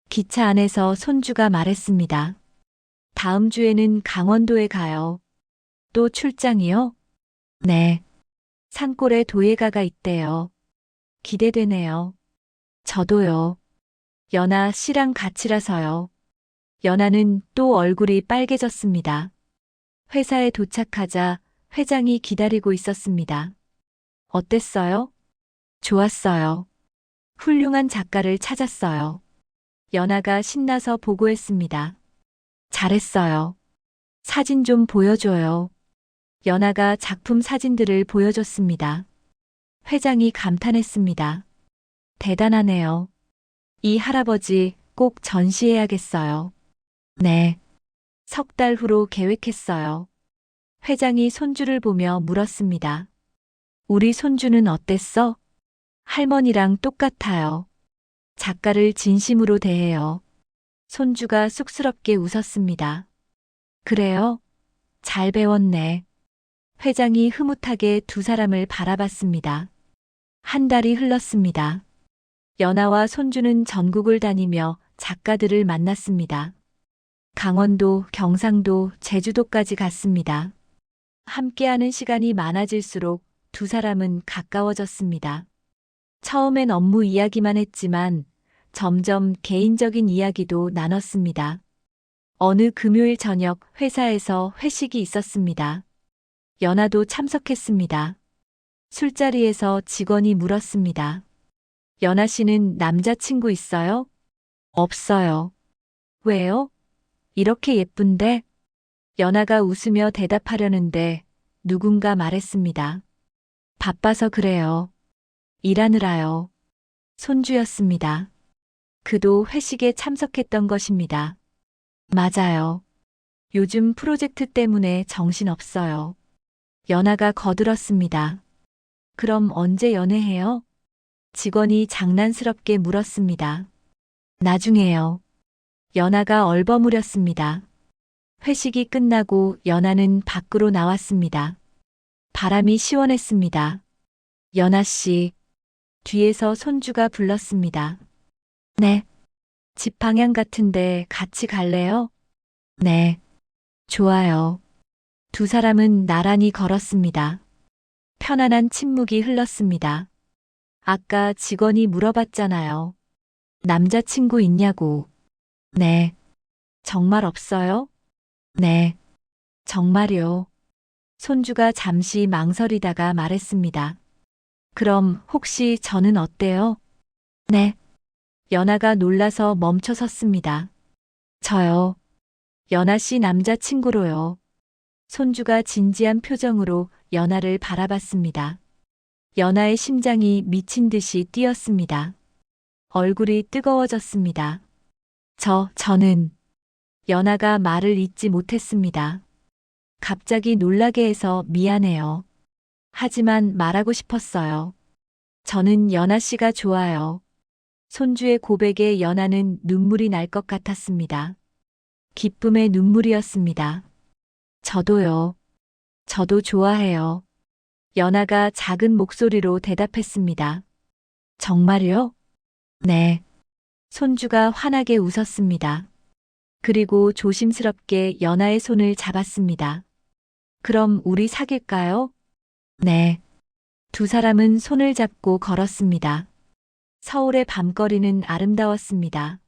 기차 안에서 손주가 말했습니다. 다음 주에는 강원도에 가요. 또 출장이요? 네. 산골에 도예가가 있대요. 기대되네요. 저도요. 연아 씨랑 같이라서요. 연아는 또 얼굴이 빨개졌습니다. 회사에 도착하자 회장이 기다리고 있었습니다. 어땠어요? 좋았어요. 훌륭한 작가를 찾았어요. 연아가 신나서 보고했습니다. 잘했어요. 사진 좀 보여줘요. 연아가 작품 사진들을 보여줬습니다. 회장이 감탄했습니다. 대단하네요. 이 할아버지 꼭 전시해야겠어요. 네. 석 달 후로 계획했어요. 회장이 손주를 보며 물었습니다. 우리 손주는 어땠어? 할머니랑 똑같아요. 작가를 진심으로 대해요. 손주가 쑥스럽게 웃었습니다. 그래요? 잘 배웠네. 회장이 흐뭇하게 두 사람을 바라봤습니다. 한 달이 흘렀습니다. 연아와 손주는 전국을 다니며 작가들을 만났습니다. 강원도, 경상도, 제주도까지 갔습니다. 함께하는 시간이 많아질수록 두 사람은 가까워졌습니다. 처음엔 업무 이야기만 했지만 점점 개인적인 이야기도 나눴습니다. 어느 금요일 저녁 회사에서 회식이 있었습니다. 연아도 참석했습니다. 술자리에서 직원이 물었습니다. 연아 씨는 남자친구 있어요? 없어요. 왜요? 이렇게 예쁜데? 연아가 웃으며 대답하려는데 누군가 말했습니다. 바빠서 그래요. 일하느라요. 손주였습니다. 그도 회식에 참석했던 것입니다. 맞아요. 요즘 프로젝트 때문에 정신없어요. 연하가 거들었습니다. 그럼 언제 연애해요? 직원이 장난스럽게 물었습니다. 나중에요. 연하가 얼버무렸습니다. 회식이 끝나고 연하는 밖으로 나왔습니다. 바람이 시원했습니다. 연하 씨, 뒤에서 손주가 불렀습니다. 네. 집 방향 같은데 같이 갈래요? 네. 좋아요. 두 사람은 나란히 걸었습니다. 편안한 침묵이 흘렀습니다. 아까 직원이 물어봤잖아요. 남자친구 있냐고. 네. 정말 없어요? 네. 정말요. 손주가 잠시 망설이다가 말했습니다. 그럼 혹시 저는 어때요? 네. 연하가 놀라서 멈춰 섰습니다. 저요. 연하 씨 남자친구로요. 손주가 진지한 표정으로 연하를 바라봤습니다. 연하의 심장이 미친 듯이 뛰었습니다. 얼굴이 뜨거워졌습니다. 저는 연하가 말을 잇지 못했습니다. 갑자기 놀라게 해서 미안해요. 하지만 말하고 싶었어요. 저는 연하 씨가 좋아요. 손주의 고백에 연하는 눈물이 날 것 같았습니다. 기쁨의 눈물이었습니다. 저도요. 저도 좋아해요. 연하가 작은 목소리로 대답했습니다. 정말요? 네. 손주가 환하게 웃었습니다. 그리고 조심스럽게 연하의 손을 잡았습니다. 그럼 우리 사귈까요? 네. 두 사람은 손을 잡고 걸었습니다. 서울의 밤거리는 아름다웠습니다.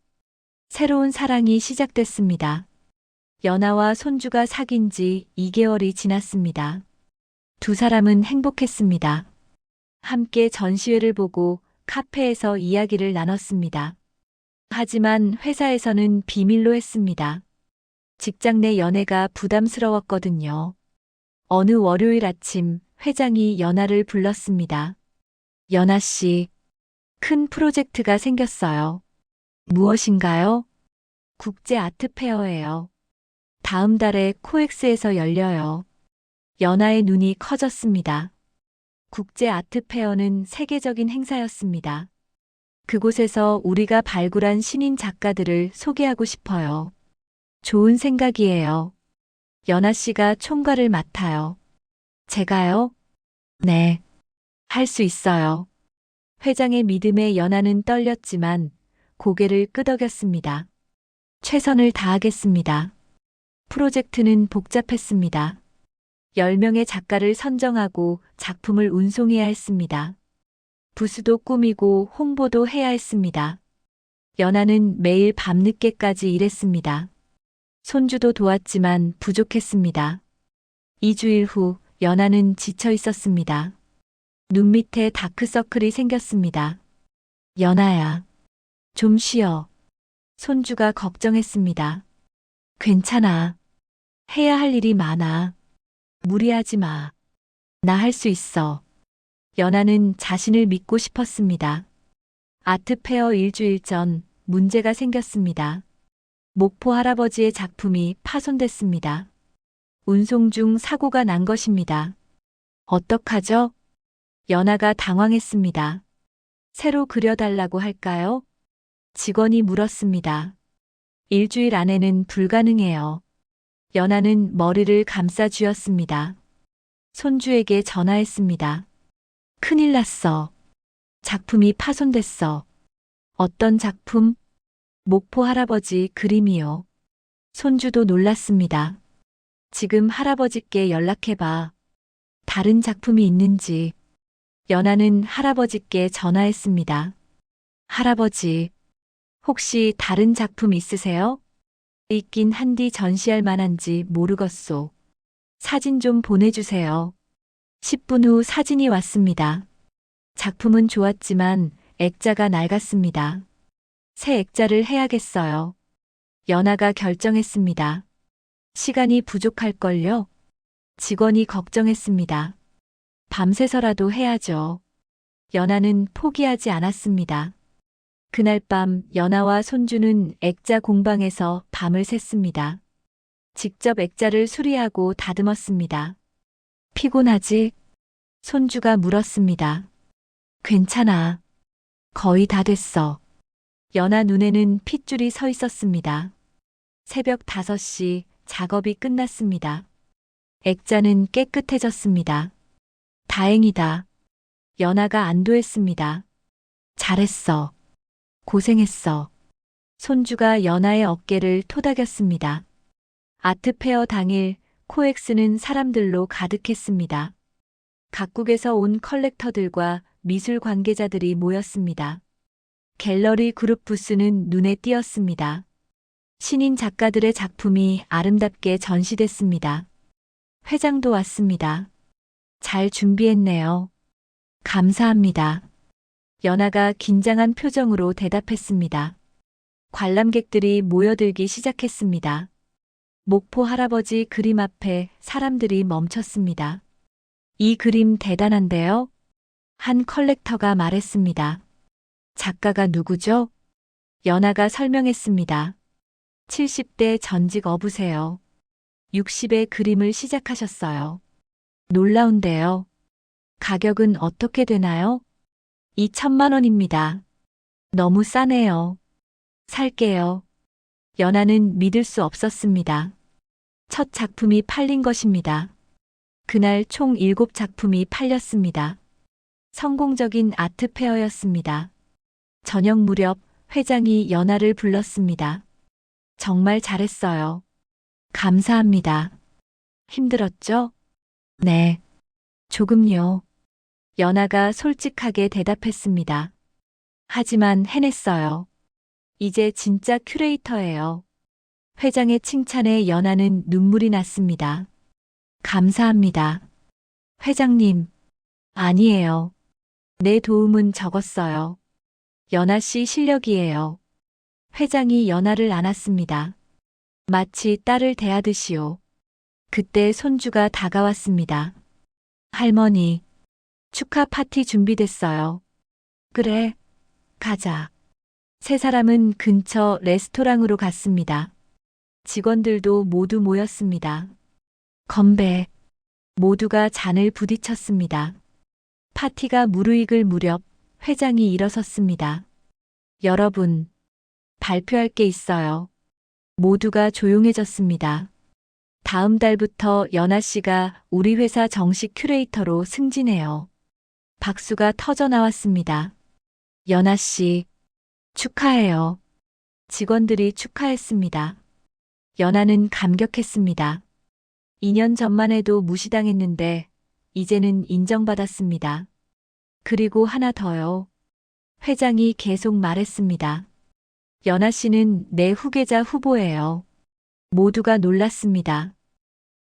새로운 사랑이 시작됐습니다. 연하와 손주가 사귄 지 2개월이 지났습니다. 두 사람은 행복했습니다. 함께 전시회를 보고 카페에서 이야기를 나눴습니다. 하지만 회사에서는 비밀로 했습니다. 직장 내 연애가 부담스러웠거든요. 어느 월요일 아침 회장이 연하를 불렀습니다. 연하 씨, 큰 프로젝트가 생겼어요. 무엇인가요? 국제 아트 페어예요. 다음 달에 코엑스에서 열려요. 연하의 눈이 커졌습니다. 국제 아트 페어는 세계적인 행사였습니다. 그곳에서 우리가 발굴한 신인 작가들을 소개하고 싶어요. 좋은 생각이에요. 연하 씨가 총괄을 맡아요. 제가요? 네. 할 수 있어요. 회장의 믿음에 연하는 떨렸지만 고개를 끄덕였습니다. 최선을 다하겠습니다. 프로젝트는 복잡했습니다. 10명의 작가를 선정하고 작품을 운송해야 했습니다. 부스도 꾸미고 홍보도 해야 했습니다. 연하는 매일 밤늦게까지 일했습니다. 손주도 도왔지만 부족했습니다. 2주일 후 연하는 지쳐 있었습니다. 눈 밑에 다크서클이 생겼습니다. 연하야, 좀 쉬어. 손주가 걱정했습니다. 괜찮아. 해야 할 일이 많아. 무리하지 마. 나 할 수 있어. 연하는 자신을 믿고 싶었습니다. 아트페어 일주일 전 문제가 생겼습니다. 목포 할아버지의 작품이 파손됐습니다. 운송 중 사고가 난 것입니다. 어떡하죠? 연하가 당황했습니다. 새로 그려달라고 할까요? 직원이 물었습니다. 일주일 안에는 불가능해요. 연하는 머리를 감싸 쥐었습니다. 손주에게 전화했습니다. 큰일 났어. 작품이 파손됐어. 어떤 작품? 목포 할아버지 그림이요. 손주도 놀랐습니다. 지금 할아버지께 연락해봐. 다른 작품이 있는지. 연하는 할아버지께 전화했습니다. 할아버지, 혹시 다른 작품 있으세요? 있긴 한디 전시할 만한지 모르겠소. 사진 좀 보내주세요. 10분 후 사진이 왔습니다. 작품은 좋았지만 액자가 낡았습니다. 새 액자를 해야겠어요. 연하가 결정했습니다. 시간이 부족할걸요? 직원이 걱정했습니다. 밤새서라도 해야죠. 연아는 포기하지 않았습니다. 그날 밤 연아와 손주는 액자 공방에서 밤을 샜습니다. 직접 액자를 수리하고 다듬었습니다. 피곤하지? 손주가 물었습니다. 괜찮아. 거의 다 됐어. 연아 눈에는 핏줄이 서 있었습니다. 새벽 5시 작업이 끝났습니다. 액자는 깨끗해졌습니다. 다행이다. 연아가 안도했습니다. 잘했어. 고생했어. 손주가 연아의 어깨를 토닥였습니다. 아트페어 당일 코엑스는 사람들로 가득했습니다. 각국에서 온 컬렉터들과 미술 관계자들이 모였습니다. 갤러리 그룹 부스는 눈에 띄었습니다. 신인 작가들의 작품이 아름답게 전시됐습니다. 회장도 왔습니다. 잘 준비했네요. 감사합니다. 연아가 긴장한 표정으로 대답했습니다. 관람객들이 모여들기 시작했습니다. 목포 할아버지 그림 앞에 사람들이 멈췄습니다. 이 그림 대단한데요? 한 컬렉터가 말했습니다. 작가가 누구죠? 연아가 설명했습니다. 70대 전직 어부세요. 60의 그림을 시작하셨어요. 놀라운데요. 가격은 어떻게 되나요? 2천만 원입니다. 너무 싸네요. 살게요. 연아는 믿을 수 없었습니다. 첫 작품이 팔린 것입니다. 그날 총 7작품이 팔렸습니다. 성공적인 아트페어였습니다. 저녁 무렵 회장이 연아를 불렀습니다. 정말 잘했어요. 감사합니다. 힘들었죠? 네. 조금요. 연아가 솔직하게 대답했습니다. 하지만 해냈어요. 이제 진짜 큐레이터예요. 회장의 칭찬에 연아는 눈물이 났습니다. 감사합니다. 회장님, 아니에요. 내 도움은 적었어요. 연아 씨 실력이에요. 회장이 연아를 안았습니다. 마치 딸을 대하듯이요. 그때 손주가 다가왔습니다. 할머니, 축하 파티 준비됐어요. 그래, 가자. 세 사람은 근처 레스토랑으로 갔습니다. 직원들도 모두 모였습니다. 건배. 모두가 잔을 부딪혔습니다. 파티가 무르익을 무렵 회장이 일어섰습니다. 여러분, 발표할 게 있어요. 모두가 조용해졌습니다. 다음 달부터 연아 씨가 우리 회사 정식 큐레이터로 승진해요. 박수가 터져 나왔습니다. 연아 씨, 축하해요. 직원들이 축하했습니다. 연아는 감격했습니다. 2년 전만 해도 무시당했는데 이제는 인정받았습니다. 그리고 하나 더요. 회장이 계속 말했습니다. 연아 씨는 내 후계자 후보예요. 모두가 놀랐습니다.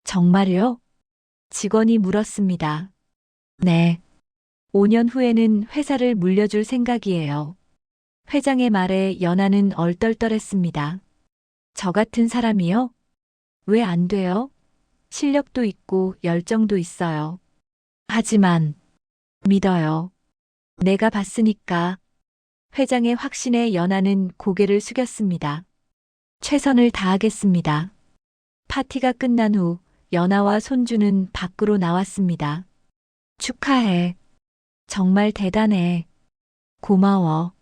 정말요? 직원이 물었습니다. 네. 5년 후에는 회사를 물려줄 생각이에요. 회장의 말에 연아는 얼떨떨했습니다. 저 같은 사람이요? 왜 안 돼요? 실력도 있고 열정도 있어요. 하지만 믿어요. 내가 봤으니까. 회장의 확신에 연아는 고개를 숙였습니다. 최선을 다하겠습니다. 파티가 끝난 후 연아와 손주는 밖으로 나왔습니다. 축하해. 정말 대단해. 고마워.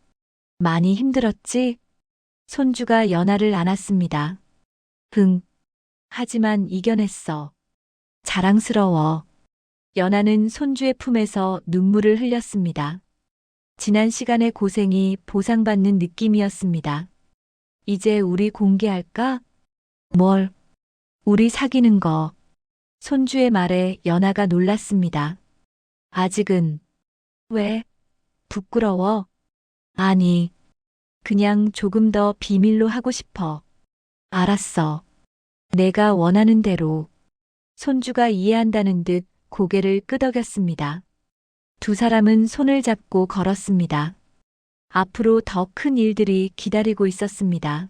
많이 힘들었지? 손주가 연아를 안았습니다. 응. 하지만 이겨냈어. 자랑스러워. 연아는 손주의 품에서 눈물을 흘렸습니다. 지난 시간의 고생이 보상받는 느낌이었습니다. 이제 우리 공개할까? 뭘? 우리 사귀는 거. 손주의 말에 연아가 놀랐습니다. 아직은. 왜? 부끄러워? 아니, 그냥 조금 더 비밀로 하고 싶어. 알았어. 내가 원하는 대로. 손주가 이해한다는 듯 고개를 끄덕였습니다. 두 사람은 손을 잡고 걸었습니다. 앞으로 더 큰 일들이 기다리고 있었습니다.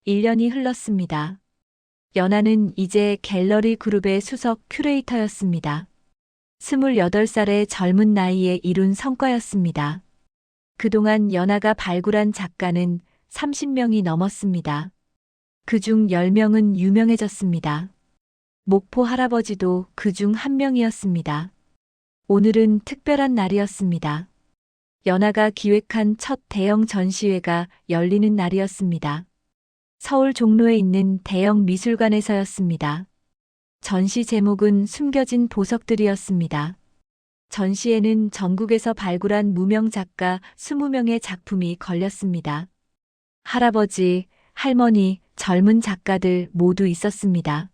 1년이 흘렀습니다. 연아는 이제 갤러리 그룹의 수석 큐레이터였습니다. 28살의 젊은 나이에 이룬 성과였습니다. 그동안 연하가 발굴한 작가는 30명이 넘었습니다. 그중 10명은 유명해졌습니다. 목포 할아버지도 그중 한 명이었습니다. 오늘은 특별한 날이었습니다. 연하가 기획한 첫 대형 전시회가 열리는 날이었습니다. 서울 종로에 있는 대형 미술관에서였습니다. 전시 제목은 숨겨진 보석들이었습니다. 전시에는 전국에서 발굴한 무명 작가 20명의 작품이 걸렸습니다. 할아버지, 할머니, 젊은 작가들 모두 있었습니다.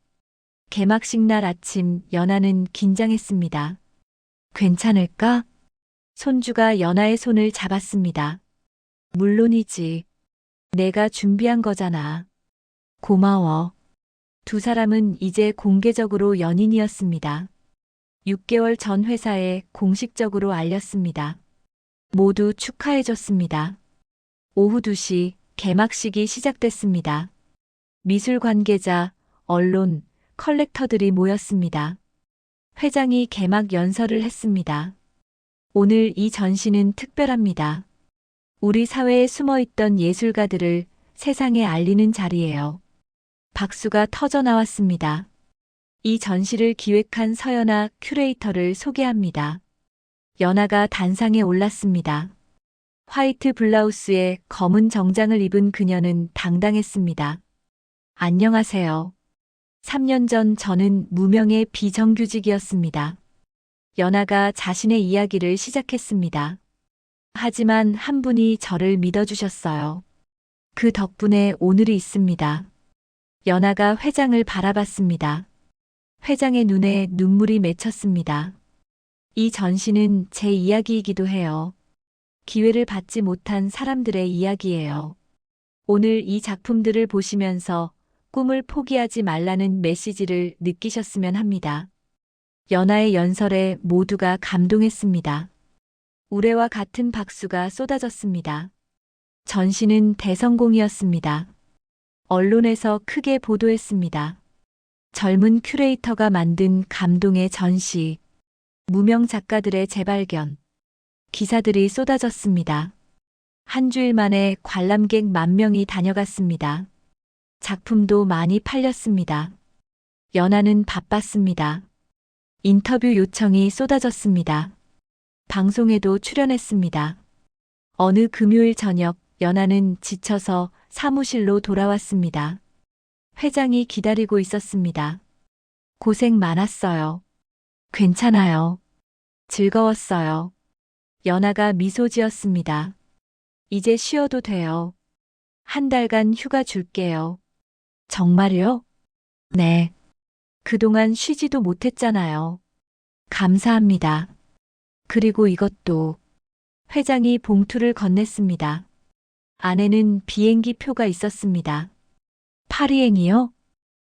개막식 날 아침 연하는 긴장했습니다. 괜찮을까? 손주가 연하의 손을 잡았습니다. 물론이지. 내가 준비한 거잖아. 고마워. 두 사람은 이제 공개적으로 연인이었습니다. 6개월 전 회사에 공식적으로 알렸습니다. 모두 축하해줬습니다. 오후 2시 개막식이 시작됐습니다. 미술 관계자, 언론, 컬렉터들이 모였습니다. 회장이 개막 연설을 했습니다. 오늘 이 전시는 특별합니다. 우리 사회에 숨어있던 예술가들을 세상에 알리는 자리예요. 박수가 터져 나왔습니다. 이 전시를 기획한 서연아 큐레이터를 소개합니다. 연하가 단상에 올랐습니다. 화이트 블라우스에 검은 정장을 입은 그녀는 당당했습니다. 안녕하세요. 3년 전 저는 무명의 비정규직이었습니다. 연하가 자신의 이야기를 시작했습니다. 하지만 한 분이 저를 믿어주셨어요. 그 덕분에 오늘이 있습니다. 연하가 회장을 바라봤습니다. 회장의 눈에 눈물이 맺혔습니다. 이 전시는 제 이야기이기도 해요. 기회를 받지 못한 사람들의 이야기예요. 오늘 이 작품들을 보시면서 꿈을 포기하지 말라는 메시지를 느끼셨으면 합니다. 연하의 연설에 모두가 감동했습니다. 우레와 같은 박수가 쏟아졌습니다. 전시는 대성공이었습니다. 언론에서 크게 보도했습니다. 젊은 큐레이터가 만든 감동의 전시, 무명 작가들의 재발견, 기사들이 쏟아졌습니다. 한 주일 만에 관람객 10,000명이 다녀갔습니다. 작품도 많이 팔렸습니다. 연하는 바빴습니다. 인터뷰 요청이 쏟아졌습니다. 방송에도 출연했습니다. 어느 금요일 저녁 연하는 지쳐서 사무실로 돌아왔습니다. 회장이 기다리고 있었습니다. 고생 많았어요. 괜찮아요. 즐거웠어요. 연하가 미소 지었습니다. 이제 쉬어도 돼요. 한 달간 휴가 줄게요. 정말요? 네. 그동안 쉬지도 못했잖아요. 감사합니다. 그리고 이것도. 회장이 봉투를 건넸습니다. 안에는 비행기 표가 있었습니다. 파리행이요?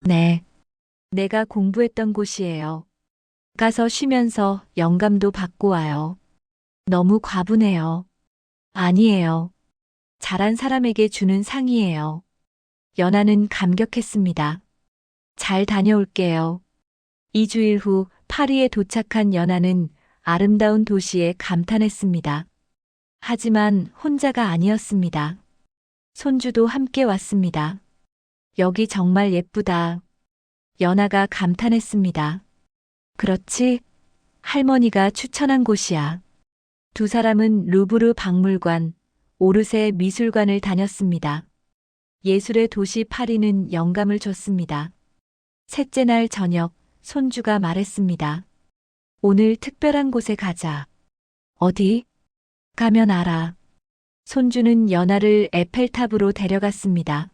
네. 내가 공부했던 곳이에요. 가서 쉬면서 영감도 받고 와요. 너무 과분해요. 아니에요. 잘한 사람에게 주는 상이에요. 연하는 감격했습니다. 잘 다녀올게요. 2주일 후 파리에 도착한 연하는 아름다운 도시에 감탄했습니다. 하지만 혼자가 아니었습니다. 손주도 함께 왔습니다. 여기 정말 예쁘다. 연하가 감탄했습니다. 그렇지? 할머니가 추천한 곳이야. 두 사람은 루브르 박물관, 오르세 미술관을 다녔습니다. 예술의 도시 파리는 영감을 줬습니다. 셋째 날 저녁, 손주가 말했습니다. 오늘 특별한 곳에 가자. 어디? 가면 알아. 손주는 연하를 에펠탑으로 데려갔습니다.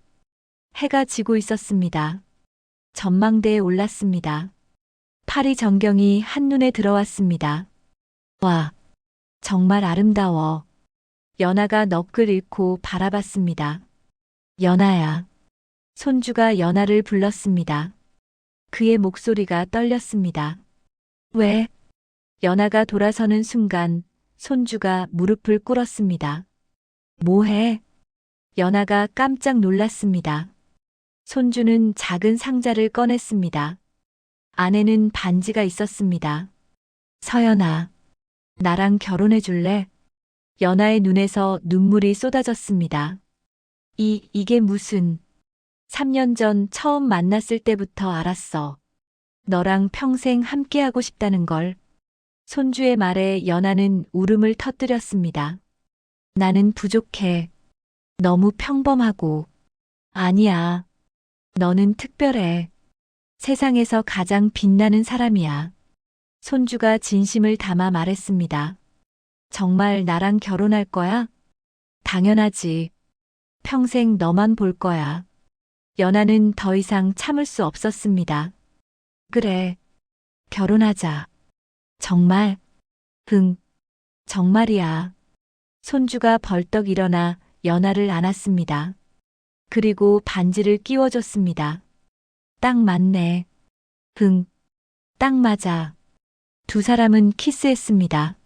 해가 지고 있었습니다. 전망대에 올랐습니다. 파리 전경이 한눈에 들어왔습니다. 와, 정말 아름다워. 연하가 넋을 잃고 바라봤습니다. 연하야. 손주가 연하를 불렀습니다. 그의 목소리가 떨렸습니다. 왜? 연하가 돌아서는 순간 손주가 무릎을 꿇었습니다. 뭐해? 연하가 깜짝 놀랐습니다. 손주는 작은 상자를 꺼냈습니다. 안에는 반지가 있었습니다. 서연아, 나랑 결혼해 줄래? 연아의 눈에서 눈물이 쏟아졌습니다. 이게 무슨, 3년 전 처음 만났을 때부터 알았어. 너랑 평생 함께하고 싶다는 걸. 손주의 말에 연아는 울음을 터뜨렸습니다. 나는 부족해. 너무 평범하고. 아니야. 너는 특별해. 세상에서 가장 빛나는 사람이야. 손주가 진심을 담아 말했습니다. 정말 나랑 결혼할 거야? 당연하지. 평생 너만 볼 거야. 연아는 더 이상 참을 수 없었습니다. 그래. 결혼하자. 정말? 응. 정말이야. 손주가 벌떡 일어나 연아를 안았습니다. 그리고 반지를 끼워줬습니다. 딱 맞네. 응. 딱 맞아. 두 사람은 키스했습니다.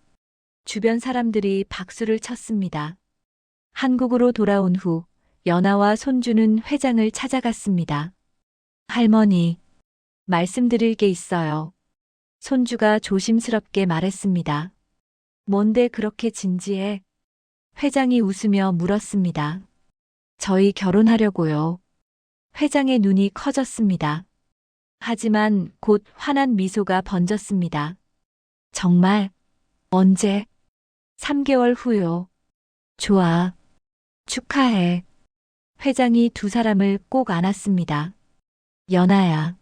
주변 사람들이 박수를 쳤습니다. 한국으로 돌아온 후 연아와 손주는 회장을 찾아갔습니다. 할머니, 말씀드릴 게 있어요. 손주가 조심스럽게 말했습니다. 뭔데 그렇게 진지해? 회장이 웃으며 물었습니다. 저희 결혼하려고요. 회장의 눈이 커졌습니다. 하지만 곧 환한 미소가 번졌습니다. 정말? 언제? 3개월 후요. 좋아. 축하해. 회장이 두 사람을 꼭 안았습니다. 연아야,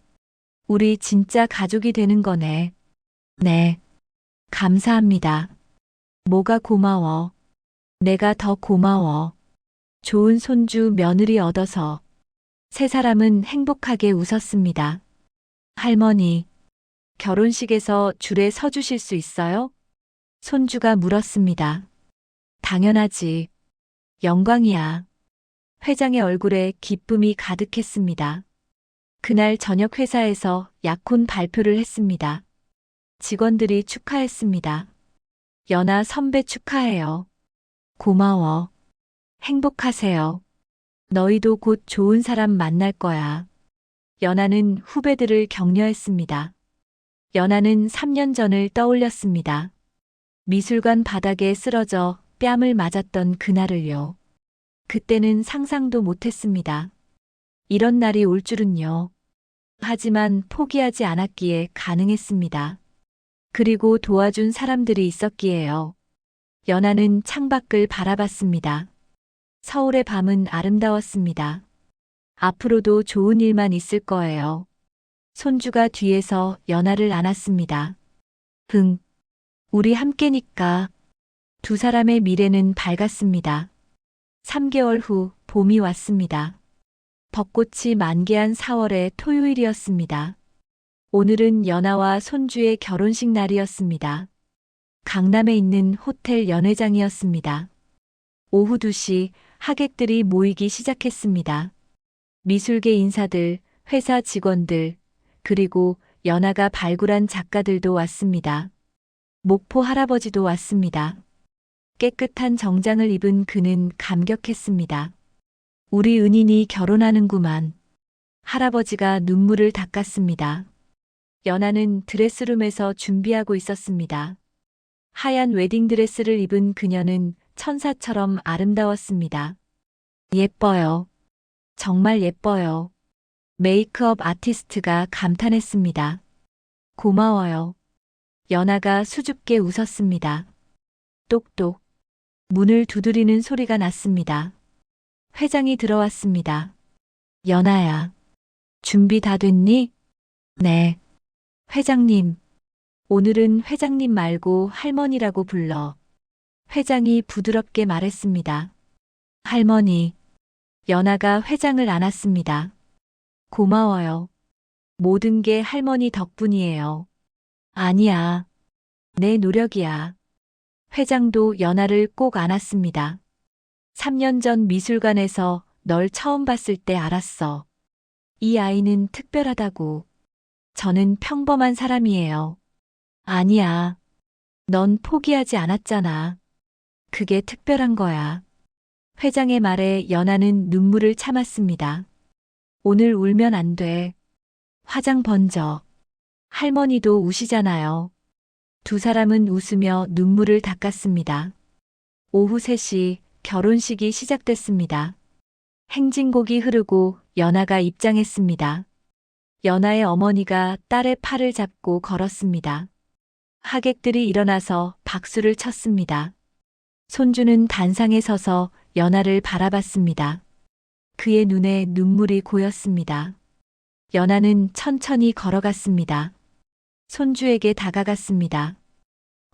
우리 진짜 가족이 되는 거네. 네. 감사합니다. 뭐가 고마워. 내가 더 고마워. 좋은 손주 며느리 얻어서. 세 사람은 행복하게 웃었습니다. 할머니, 결혼식에서 줄에 서 주실 수 있어요? 손주가 물었습니다. 당연하지. 영광이야. 회장의 얼굴에 기쁨이 가득했습니다. 그날 저녁 회사에서 약혼 발표를 했습니다. 직원들이 축하했습니다. 연아 선배 축하해요. 고마워. 행복하세요. 너희도 곧 좋은 사람 만날 거야. 연아는 후배들을 격려했습니다. 연아는 3년 전을 떠올렸습니다. 미술관 바닥에 쓰러져 뺨을 맞았던 그날을요. 그때는 상상도 못했습니다. 이런 날이 올 줄은요. 하지만 포기하지 않았기에 가능했습니다. 그리고 도와준 사람들이 있었기에요. 연아는 창밖을 바라봤습니다. 서울의 밤은 아름다웠습니다. 앞으로도 좋은 일만 있을 거예요. 손주가 뒤에서 연아를 안았습니다. 응, 우리 함께니까. 두 사람의 미래는 밝았습니다. 3개월 후 봄이 왔습니다. 벚꽃이 만개한 4월의 토요일이었습니다. 오늘은 연아와 손주의 결혼식 날이었습니다. 강남에 있는 호텔 연회장이었습니다. 오후 2시 하객들이 모이기 시작했습니다. 미술계 인사들, 회사 직원들, 그리고 연아가 발굴한 작가들도 왔습니다. 목포 할아버지도 왔습니다. 깨끗한 정장을 입은 그는 감격했습니다. 우리 은인이 결혼하는구만. 할아버지가 눈물을 닦았습니다. 연아는 드레스룸에서 준비하고 있었습니다. 하얀 웨딩드레스를 입은 그녀는 천사처럼 아름다웠습니다. 예뻐요. 정말 예뻐요. 메이크업 아티스트가 감탄했습니다. 고마워요. 연아가 수줍게 웃었습니다. 똑똑. 문을 두드리는 소리가 났습니다. 회장이 들어왔습니다. 연아야, 준비 다 됐니? 네. 회장님, 오늘은 회장님 말고 할머니라고 불러. 회장이 부드럽게 말했습니다. 할머니, 연아가 회장을 안았습니다. 고마워요. 모든 게 할머니 덕분이에요. 아니야. 내 노력이야. 회장도 연아를 꼭 안았습니다. 3년 전 미술관에서 널 처음 봤을 때 알았어. 이 아이는 특별하다고. 저는 평범한 사람이에요. 아니야. 넌 포기하지 않았잖아. 그게 특별한 거야. 회장의 말에 연아는 눈물을 참았습니다. 오늘 울면 안 돼. 화장 번져. 할머니도 우시잖아요. 두 사람은 웃으며 눈물을 닦았습니다. 오후 3시 결혼식이 시작됐습니다. 행진곡이 흐르고 연하가 입장했습니다. 연하의 어머니가 딸의 팔을 잡고 걸었습니다. 하객들이 일어나서 박수를 쳤습니다. 손주는 단상에 서서 연하를 바라봤습니다. 그의 눈에 눈물이 고였습니다. 연하는 천천히 걸어갔습니다. 손주에게 다가갔습니다.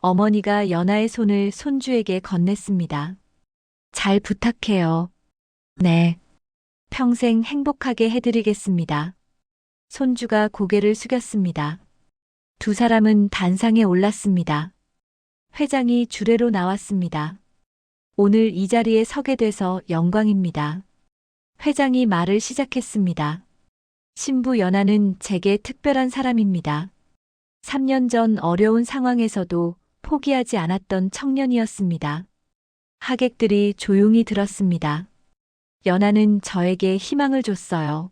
어머니가 연하의 손을 손주에게 건넸습니다. 잘 부탁해요. 네. 평생 행복하게 해드리겠습니다. 손주가 고개를 숙였습니다. 두 사람은 단상에 올랐습니다. 회장이 주례로 나왔습니다. 오늘 이 자리에 서게 돼서 영광입니다. 회장이 말을 시작했습니다. 신부 연하는 제게 특별한 사람입니다. 3년 전 어려운 상황에서도 포기하지 않았던 청년이었습니다. 하객들이 조용히 들었습니다. 연하는 저에게 희망을 줬어요.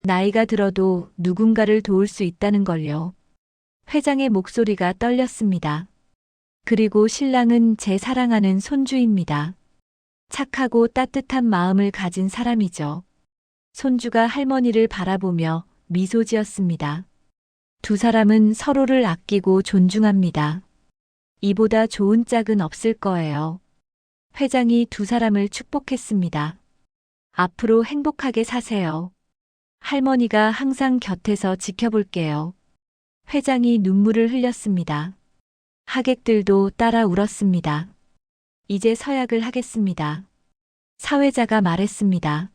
나이가 들어도 누군가를 도울 수 있다는 걸요. 회장의 목소리가 떨렸습니다. 그리고 신랑은 제 사랑하는 손주입니다. 착하고 따뜻한 마음을 가진 사람이죠. 손주가 할머니를 바라보며 미소 지었습니다. 두 사람은 서로를 아끼고 존중합니다. 이보다 좋은 짝은 없을 거예요. 회장이 두 사람을 축복했습니다. 앞으로 행복하게 사세요. 할머니가 항상 곁에서 지켜볼게요. 회장이 눈물을 흘렸습니다. 하객들도 따라 울었습니다. 이제 서약을 하겠습니다. 사회자가 말했습니다.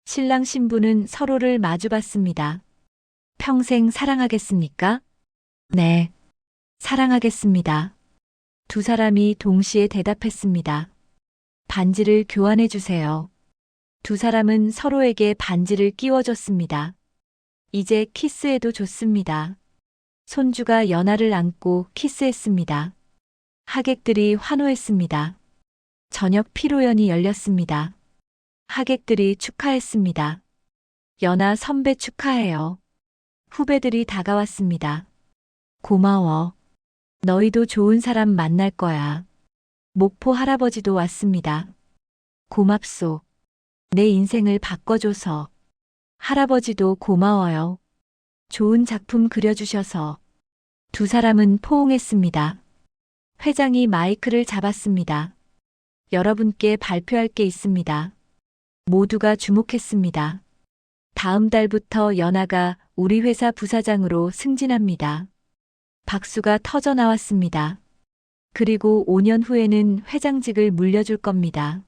신랑 신부는 서로를 마주봤습니다. 평생 사랑하겠습니까? 네, 사랑하겠습니다. 두 사람이 동시에 대답했습니다. 반지를 교환해 주세요. 두 사람은 서로에게 반지를 끼워줬습니다. 이제 키스해도 좋습니다. 손주가 연하를 안고 키스했습니다. 하객들이 환호했습니다. 저녁 피로연이 열렸습니다. 하객들이 축하했습니다. 연하 선배 축하해요. 후배들이 다가왔습니다. 고마워. 너희도 좋은 사람 만날 거야. 목포 할아버지도 왔습니다. 고맙소. 내 인생을 바꿔줘서. 할아버지도 고마워요. 좋은 작품 그려주셔서. 두 사람은 포옹했습니다. 회장이 마이크를 잡았습니다. 여러분께 발표할 게 있습니다. 모두가 주목했습니다. 다음 달부터 연하가 우리 회사 부사장으로 승진합니다. 박수가 터져 나왔습니다. 그리고 5년 후에는 회장직을 물려줄 겁니다.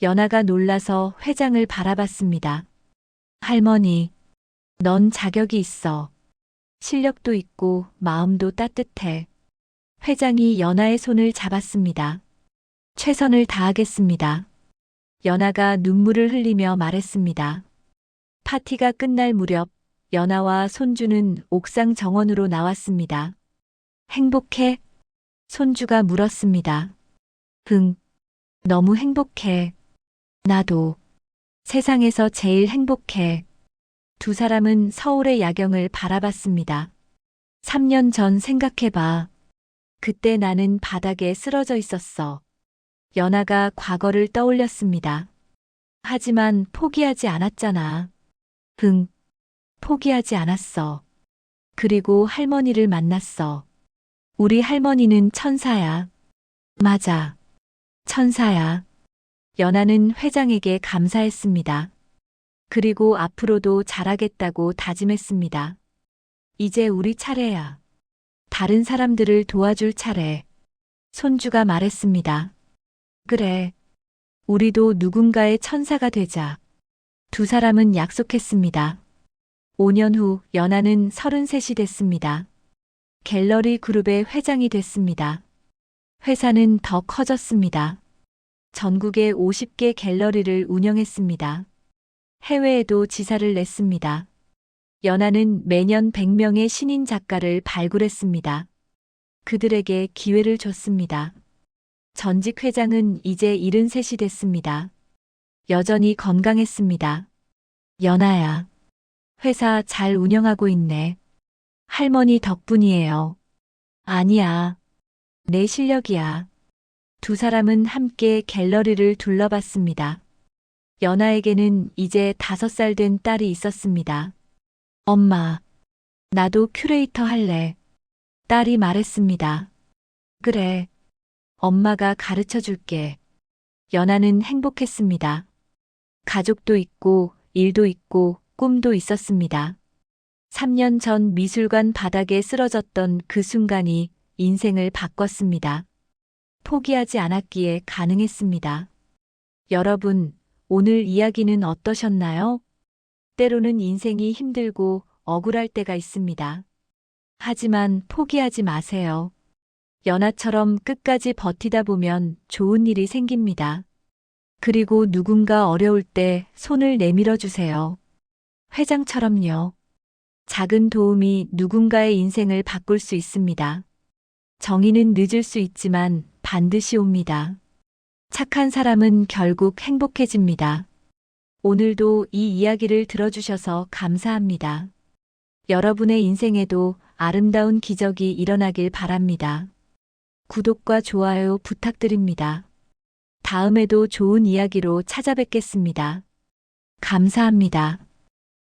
연하가 놀라서 회장을 바라봤습니다. 할머니, 넌 자격이 있어. 실력도 있고 마음도 따뜻해. 회장이 연하의 손을 잡았습니다. 최선을 다하겠습니다. 연하가 눈물을 흘리며 말했습니다. 파티가 끝날 무렵 연하와 손주는 옥상 정원으로 나왔습니다. 행복해? 손주가 물었습니다. 응, 너무 행복해. 나도. 세상에서 제일 행복해. 두 사람은 서울의 야경을 바라봤습니다. 3년 전 생각해봐. 그때 나는 바닥에 쓰러져 있었어. 연하가 과거를 떠올렸습니다. 하지만 포기하지 않았잖아. 응, 포기하지 않았어. 그리고 할머니를 만났어. 우리 할머니는 천사야. 맞아. 천사야. 연하는 회장에게 감사했습니다. 그리고 앞으로도 잘하겠다고 다짐했습니다. 이제 우리 차례야. 다른 사람들을 도와줄 차례. 손주가 말했습니다. 그래. 우리도 누군가의 천사가 되자. 두 사람은 약속했습니다. 5년 후 연하는 33이 됐습니다. 갤러리 그룹의 회장이 됐습니다. 회사는 더 커졌습니다. 전국에 50개 갤러리를 운영했습니다. 해외에도 지사를 냈습니다. 연하는 매년 100명의 신인 작가를 발굴했습니다. 그들에게 기회를 줬습니다. 전직 회장은 이제 73이 됐습니다. 여전히 건강했습니다. 연하야, 회사 잘 운영하고 있네. 할머니 덕분이에요. 아니야. 내 실력이야. 두 사람은 함께 갤러리를 둘러봤습니다. 연아에게는 이제 5살 된 딸이 있었습니다. 엄마, 나도 큐레이터 할래. 딸이 말했습니다. 그래. 엄마가 가르쳐 줄게. 연아는 행복했습니다. 가족도 있고, 일도 있고, 꿈도 있었습니다. 3년 전 미술관 바닥에 쓰러졌던 그 순간이 인생을 바꿨습니다. 포기하지 않았기에 가능했습니다. 여러분, 오늘 이야기는 어떠셨나요? 때로는 인생이 힘들고 억울할 때가 있습니다. 하지만 포기하지 마세요. 연아처럼 끝까지 버티다 보면 좋은 일이 생깁니다. 그리고 누군가 어려울 때 손을 내밀어 주세요. 회장처럼요. 작은 도움이 누군가의 인생을 바꿀 수 있습니다. 정의는 늦을 수 있지만 반드시 옵니다. 착한 사람은 결국 행복해집니다. 오늘도 이 이야기를 들어주셔서 감사합니다. 여러분의 인생에도 아름다운 기적이 일어나길 바랍니다. 구독과 좋아요 부탁드립니다. 다음에도 좋은 이야기로 찾아뵙겠습니다. 감사합니다.